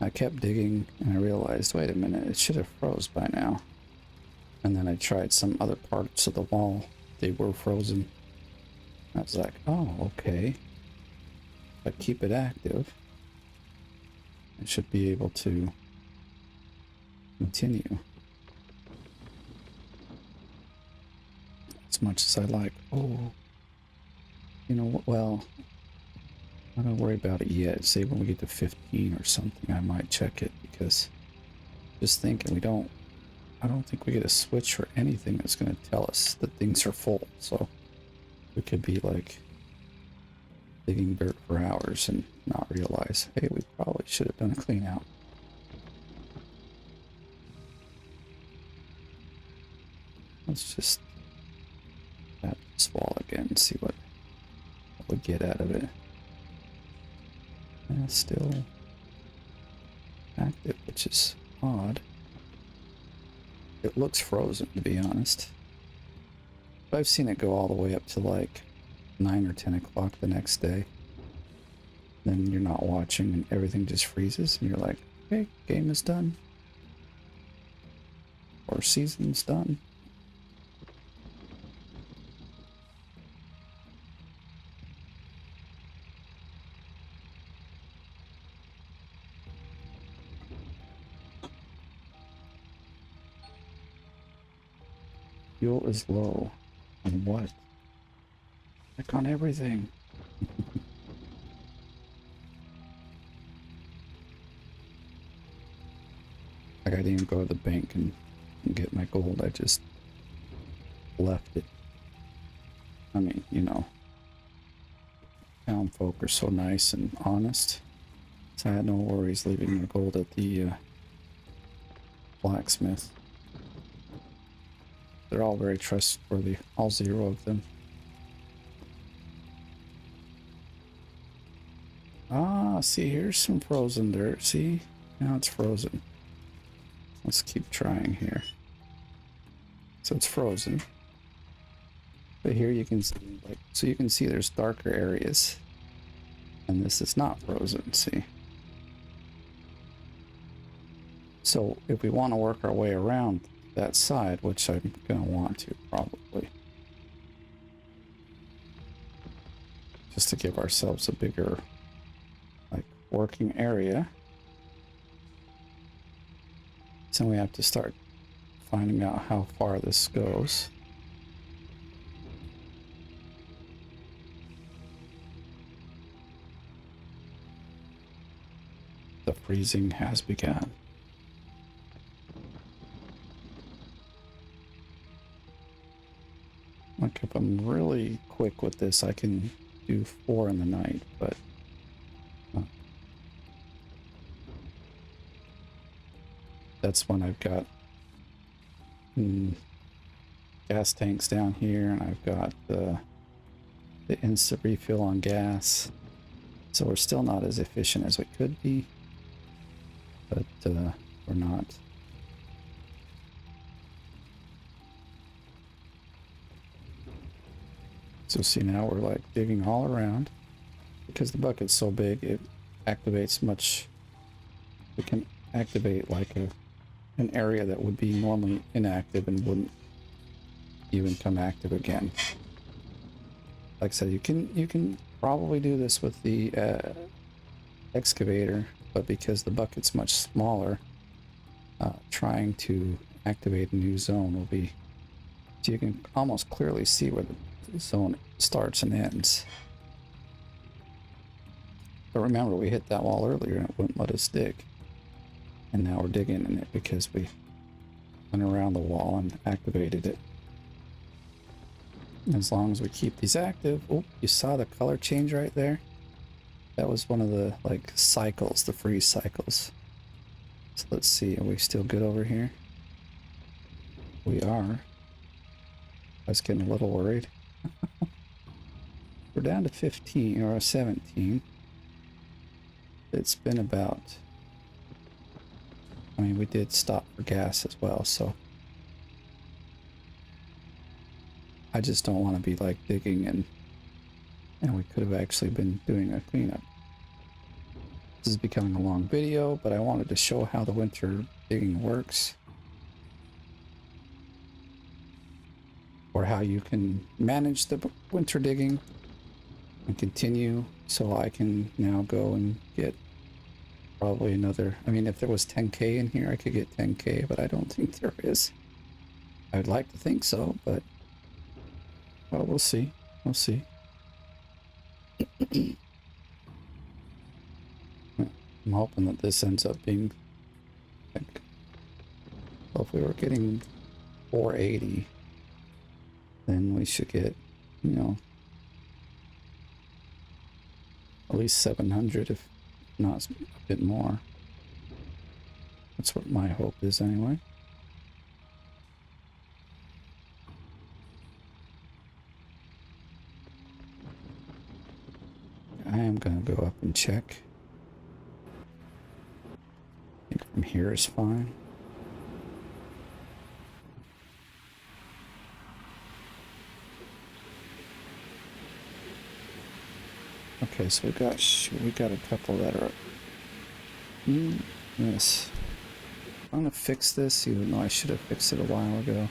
I kept digging and I realized, wait a minute, it should have froze by now. And then I tried some other parts of the wall. They were frozen. I was like, oh, okay. If I keep it active, I should be able to continue. As much as I like. Oh, you know what? Well, I'm not gonna worry about it yet. Say when we get to 15 or something, I might check it, because just thinking we don't I don't think we get a switch or anything that's going to tell us that things are full. So we could be like digging dirt for hours and not realize, hey, we probably should have done a clean out. Let's just tap this wall again and see what we get out of it. And it's still active, which is odd. It looks frozen, to be honest. But I've seen it go all the way up to like 9 or 10 o'clock the next day. Then you're not watching and everything just freezes and you're like, okay, game is done. Or season's done. Fuel is low. On what? Check on everything. Like I didn't even go to the bank and get my gold. I just left it. I mean, you know, town folk are so nice and honest. So I had no worries leaving my gold at the blacksmith. They're all very trustworthy, all 0 of them. Ah, see, here's some frozen dirt. See, now it's frozen. Let's keep trying here. So it's frozen. But here you can see, like, so you can see there's darker areas. And this is not frozen, see? So if we want to work our way around that side, which I'm going to want to probably, just to give ourselves a bigger like working area, so we have to start finding out how far this goes. The freezing has begun. Like if I'm really quick with this, I can do 4 in the night, but that's when I've got gas tanks down here, and I've got the instant refill on gas. So we're still not as efficient as we could be, but we're not. So see, now we're like digging all around because the bucket's so big, it activates much. We can activate like an area that would be normally inactive and wouldn't even come active again. Like I said, you can probably do this with the excavator, but because the bucket's much smaller, trying to activate a new zone will be, so you can almost clearly see where the zone starts and ends. But remember, we hit that wall earlier and it wouldn't let us dig. And now we're digging in it because we went around the wall and activated it. As long as we keep these active. Oh, you saw the color change right there? That was one of the like cycles, the freeze cycles. So let's see, are we still good over here? We are. I was getting a little worried. We're down to 15 or 17. It's been about, I mean, we did stop for gas as well, so I just don't want to be like digging and we could have actually been doing a cleanup. This is becoming a long video, but I wanted to show how the winter digging works, or how you can manage the winter digging and continue. So I can now go and get probably another, I mean, if there was 10k in here, I could get 10k, but I don't think there is. I'd like to think so, but well, we'll see. We'll see. I'm hoping that this ends up being like, well, if we were getting 480, then we should get, you know, at least 700, if not a bit more. That's what my hope is anyway. I am gonna go up and check. I think from here is fine. Okay, so we got a couple that are. Yes. I'm gonna fix this, even though I should have fixed it a while ago.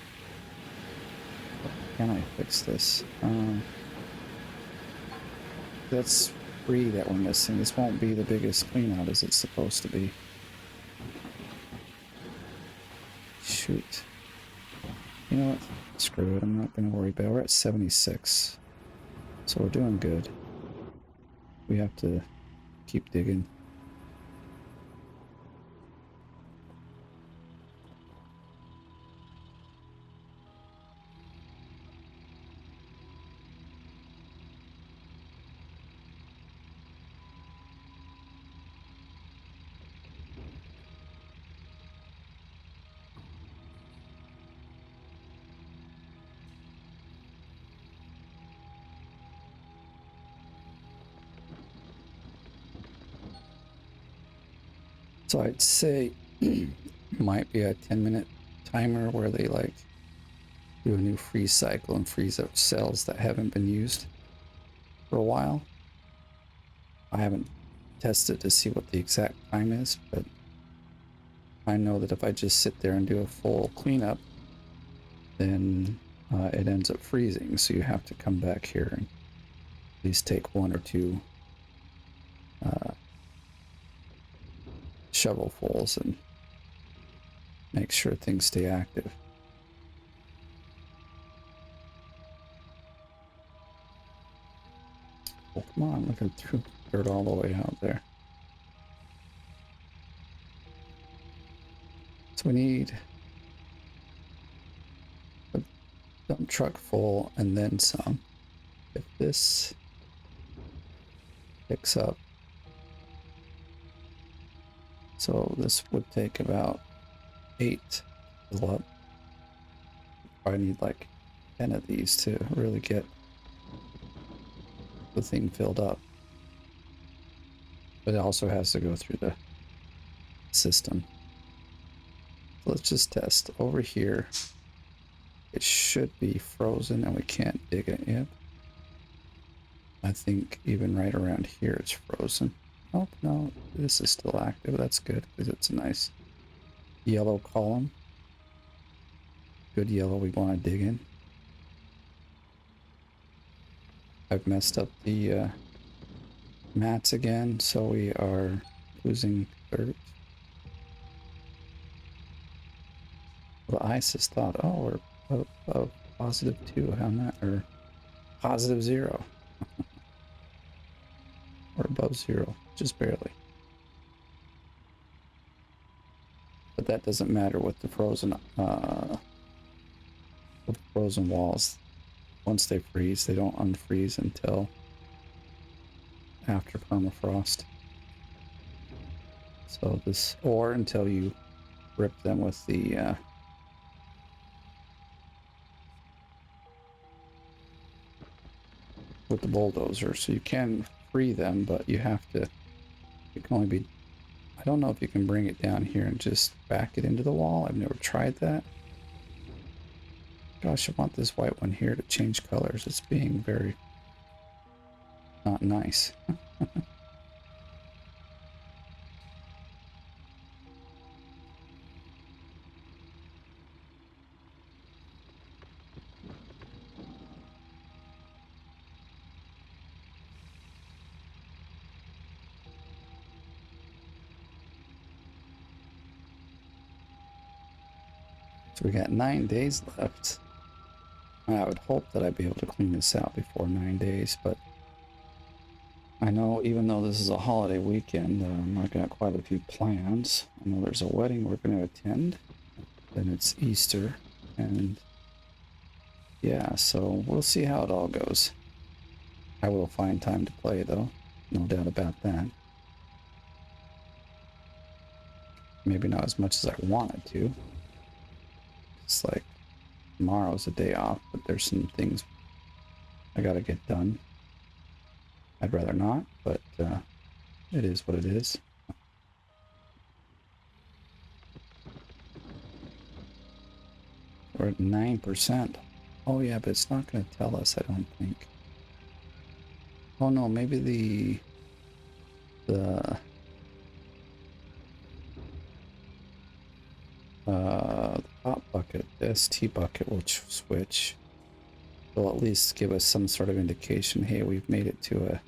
Can I fix this? That's 3 that we're missing. This won't be the biggest clean out as it's supposed to be. Shoot. You know what? Screw it. I'm not gonna worry about it. We're at 76. So we're doing good. We have to keep digging. So I'd say might be a 10-minute timer where they like do a new freeze cycle and freeze up cells that haven't been used for a while. I haven't tested to see what the exact time is, but I know that if I just sit there and do a full cleanup, then it ends up freezing. So you have to come back here and at least take 1 or 2 shovelfuls and make sure things stay active. Oh, come on, look at through dirt all the way out there. So we need a dump truck full and then some. If this picks up, so this would take about 8 to fill up. I need like 10 of these to really get the thing filled up. But it also has to go through the system. So let's just test over here. It should be frozen and we can't dig it yet. I think even right around here it's frozen. Oh, no, this is still active. That's good because it's a nice yellow column. Good yellow we want to dig in. I've messed up the mats again, so we are losing dirt. The ice has thought, oh, we're above +2 on that, or +0. We're above 0, just barely. But that doesn't matter with the frozen walls. Once they freeze, they don't unfreeze until after permafrost. So this, or until you rip them with the bulldozer. So you can free them, but you have to, it can only be, I don't know if you can bring it down here and just back it into the wall. I've never tried that. Gosh, I want this white one here to change colors. It's being very not nice. So we got 9 days left. I would hope that I'd be able to clean this out before 9 days, but I know even though this is a holiday weekend, I got quite a few plans. I know there's a wedding we're going to attend. Then it's Easter, and yeah, so we'll see how it all goes. I will find time to play though, no doubt about that. Maybe not as much as I wanted to. It's like tomorrow's a day off, but there's some things I gotta get done. I'd rather not, but it is what it is. We're at 9%. Oh yeah, but it's not going to tell us, I don't think. Oh no, maybe the top bucket, the ST bucket will switch. They'll at least give us some sort of indication, hey, we've made it to a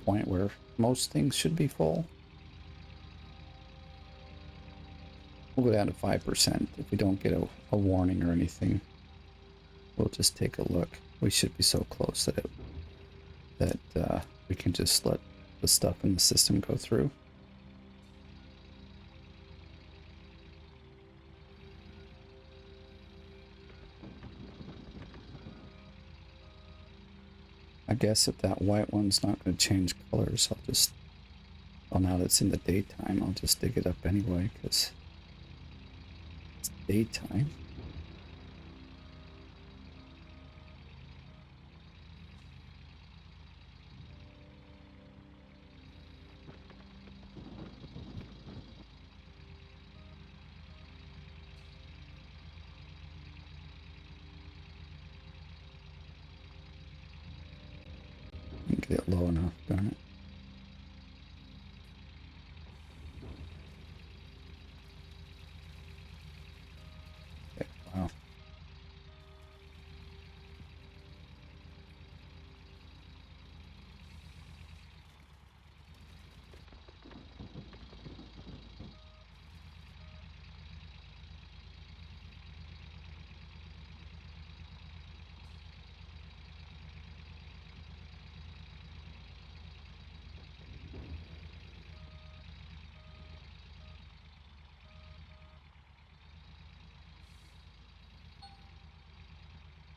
point where most things should be full. We'll go down to 5% if we don't get a warning or anything. We'll just take a look. We should be so close that we can just let the stuff in the system go through. I guess if that white one's not going to change colors, I'll just, well, now that it's in the daytime, I'll just dig it up anyway, because it's daytime. Get it low enough, darn it. Okay, wow.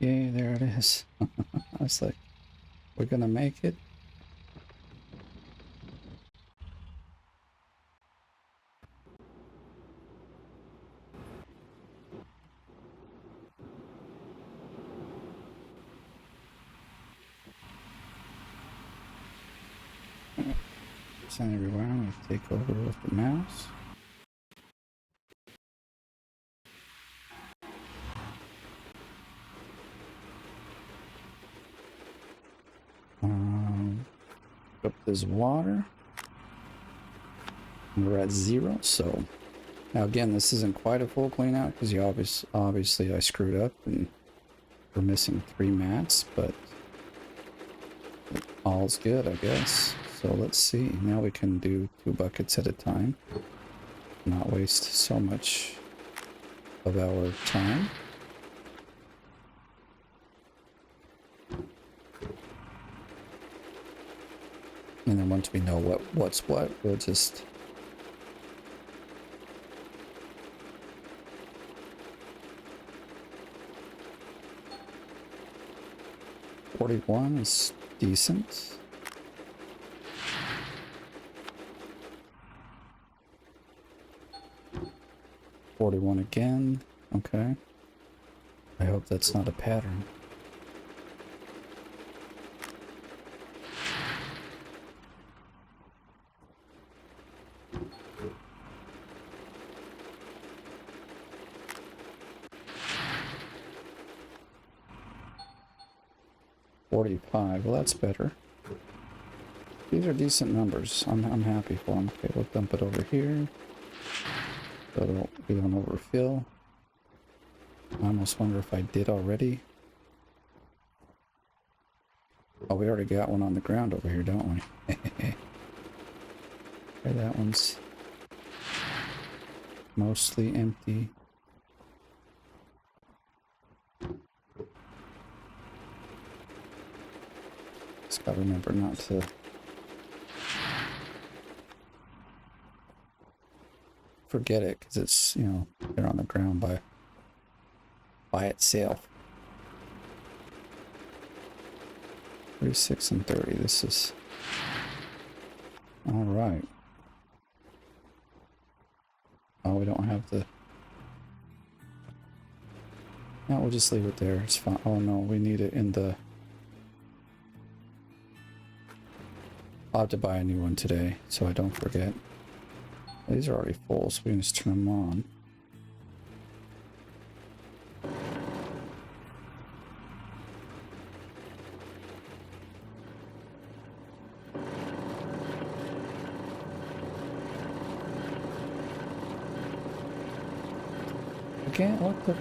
Yay, there it is. I was like, we're gonna make it. Send everywhere. I'm gonna take over with the mouse. Up this water. We're at 0, so now again, this isn't quite a full clean out because you obviously I screwed up and we're missing 3 mats, but all's good, I guess. So let's see. Now we can do 2 buckets at a time, not waste so much of our time. And then once we know what's what, we'll just $41 is decent. $41 again. Okay. I hope that's not a pattern. $45. Well, that's better. These are decent numbers. I'm happy for them. Okay, we'll dump it over here so we don't overfill. I almost wonder if I did already. Oh, we already got one on the ground over here, don't we? Okay, that one's mostly empty. Just gotta remember not to forget it because it's, you know, they're on the ground by itself. 36 and 30. This is all right. Oh, we don't have the. No, we'll just leave it there. It's fine. Oh no, we need it in the. I'll have to buy a new one today, so I don't forget. These are already full, so we can just turn them on. Again, what the?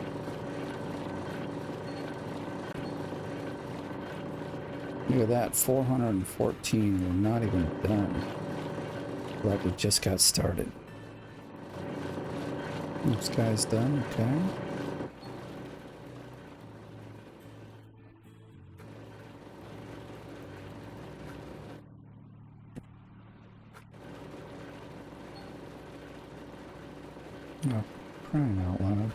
Look at that, 414. We're not even done. Like we just got started. This guy's done, okay. Oh, crying out loud.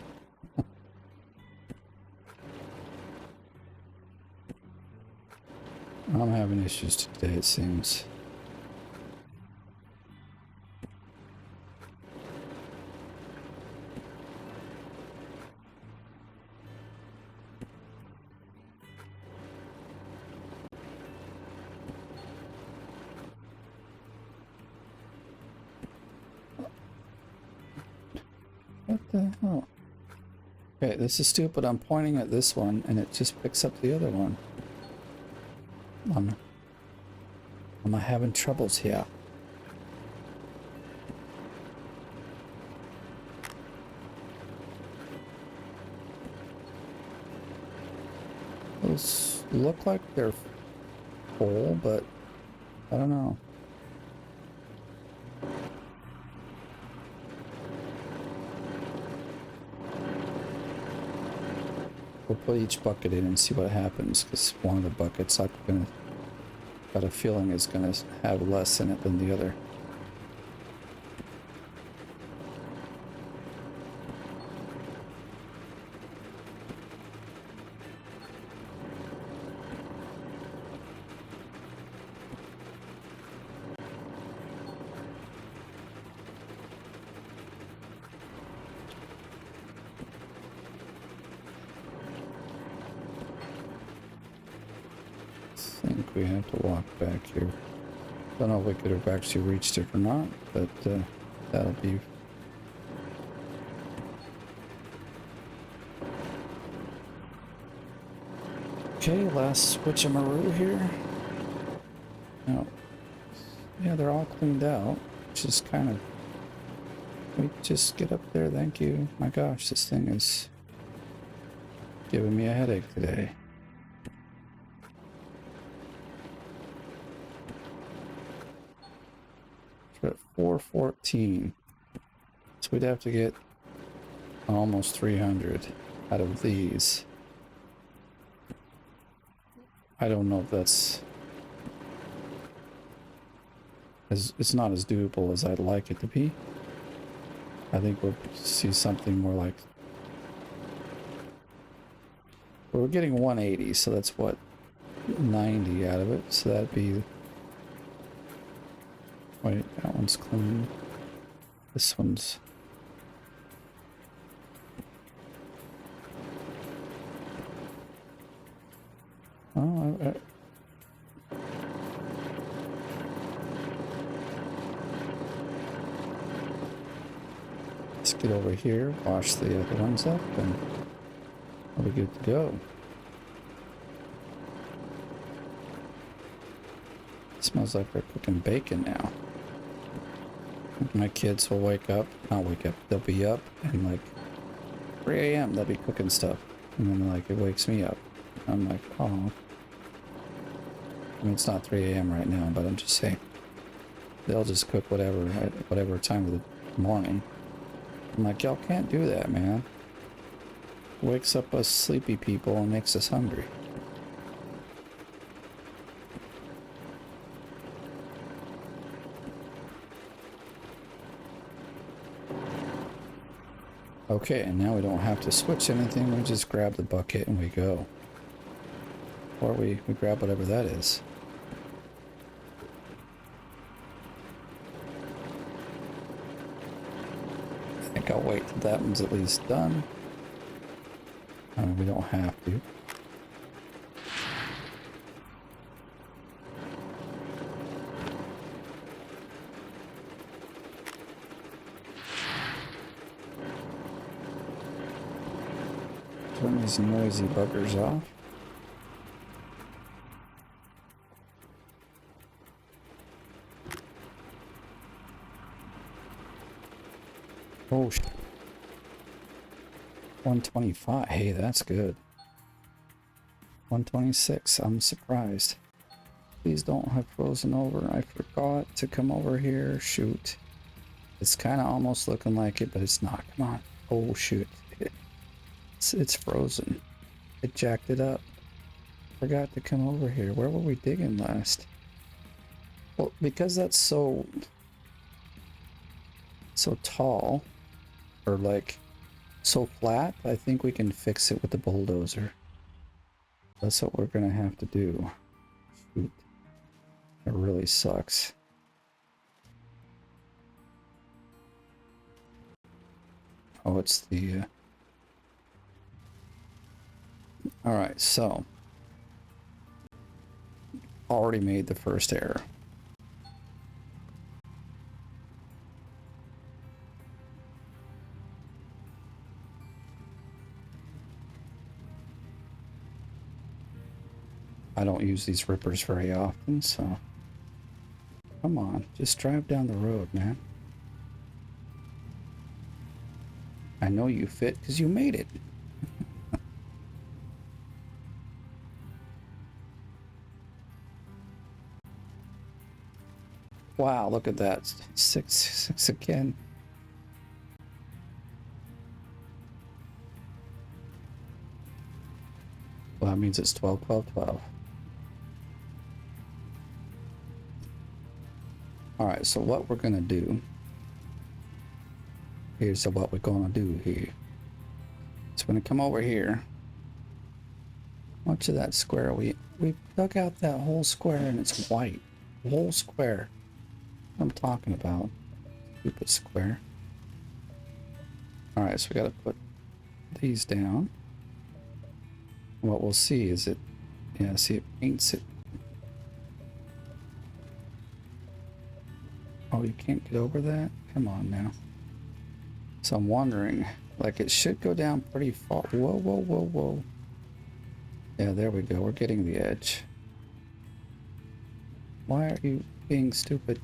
I'm having issues today, it seems. What the hell? Okay, this is stupid. I'm pointing at this one and it just picks up the other one. Am I having troubles here? Those look like they're full, but I don't know. We'll put each bucket in and see what happens, because one of the buckets I've got a feeling is gonna have less in it than the other. I think we have to walk back here. Don't know if we could have actually reached it or not, but that'll be. Okay, last switchamaroo here. No. Yeah, they're all cleaned out, which is kind of. We just get up there, thank you. My gosh, this thing is giving me a headache today. We're at 414. So we'd have to get almost 300 out of these. I don't know if that's it's not as doable as I'd like it to be. I think we'll see something more like we're getting 180, so that's what 90 out of it. So that'd be wait, that one's clean. This one's oh, let's get over here, wash the other ones up, and we'll be good to go. It smells like they're cooking bacon now. My kids will not wake up, they'll be up and like 3 a.m. they'll be cooking stuff. And then like it wakes me up. I'm like, oh. I mean, it's not 3 a.m. right now, but I'm just saying. They'll just cook whatever at whatever time of the morning. I'm like, y'all can't do that, man. It wakes up us sleepy people and makes us hungry. Okay, and now we don't have to switch anything. We just grab the bucket and we go. Or we grab whatever that is. I think I'll wait till that one's at least done. We don't have to. Turn these noisy buggers off. Oh, 125. Hey, that's good. 126. I'm surprised. Please don't have frozen over. I forgot to come over here. Shoot. It's kind of almost looking like it, but it's not. Come on. Oh, shoot. It's frozen. It jacked it up. Forgot to come over here. Where were we digging last? Well, because that's so tall, or like so flat, I think we can fix it with the bulldozer. That's what we're gonna have to do. Shoot. It really sucks. Oh, it's the all right, so already made the first error. I don't use these rippers very often, so come on, just drive down the road, man. I know you fit because you made it. Wow, look at that. Six again. Well, that means it's 12, 12, 12. All right, so what we're gonna do, here's what we're gonna do here. So we're gonna come over here. Much of that square, we dug out that whole square and it's white. The whole square. What I'm talking about. Stupid square. All right, so we gotta put these down. What we'll see is it, yeah, see it paints it. Oh, you can't get over that? Come on now. So I'm wondering, like it should go down pretty far. Whoa, whoa, whoa, whoa. Yeah, there we go. We're getting the edge. Why are you being stupid?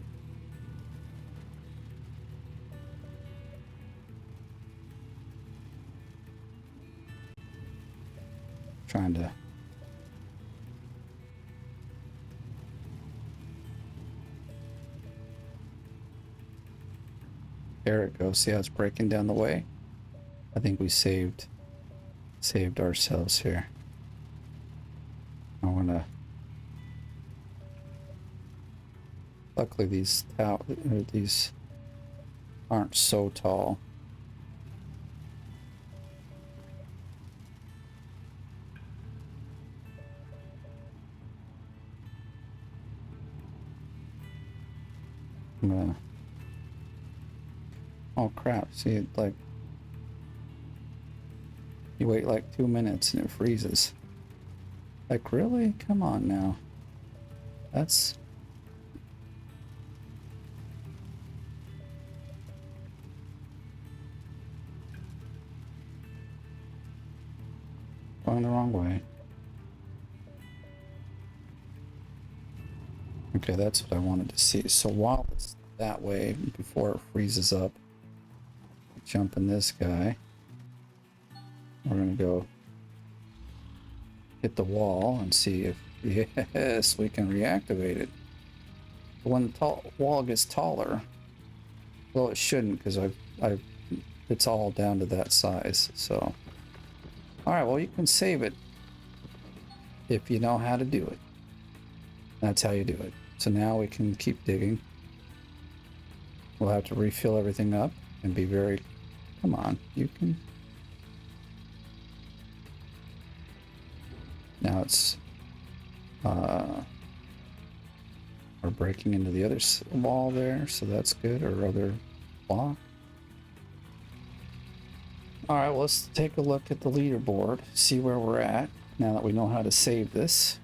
Trying to... There it goes. See how it's breaking down the way? I think we saved ourselves here. I wanna... Luckily these aren't so tall. I'm gonna... Oh crap, see it like... You wait like 2 minutes and it freezes. Like really? Come on now. That's... Going the wrong way. Okay, that's what I wanted to see. So while it's that way, before it freezes up, jump in this guy. We're gonna go hit the wall and see if, yes, we can reactivate it. But when the wall gets taller, well, it shouldn't because it's all down to that size. So, all right, well, you can save it if you know how to do it. That's how you do it. So now we can keep digging. We'll have to refill everything up and be very Come on, you can. Now it's we're breaking into the other wall there, so that's good, or other block. All right, well, let's take a look at the leaderboard, see where we're at now that we know how to save this.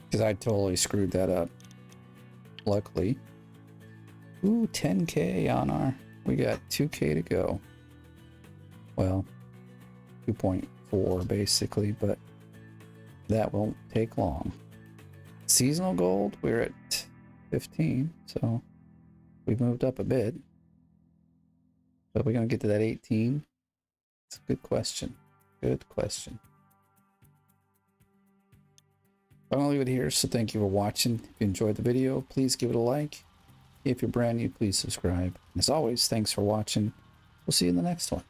Because I totally screwed that up. Luckily. Ooh, 10K on our... We got 2K to go. Well, 2.4 basically, but that won't take long. Seasonal gold, we're at 15, so we've moved up a bit. But we're going to get to that 18. It's a good question. Good question. I'm going to leave it here, so thank you for watching. If you enjoyed the video, please give it a like. If you're brand new, please subscribe. And as always, thanks for watching. We'll see you in the next one.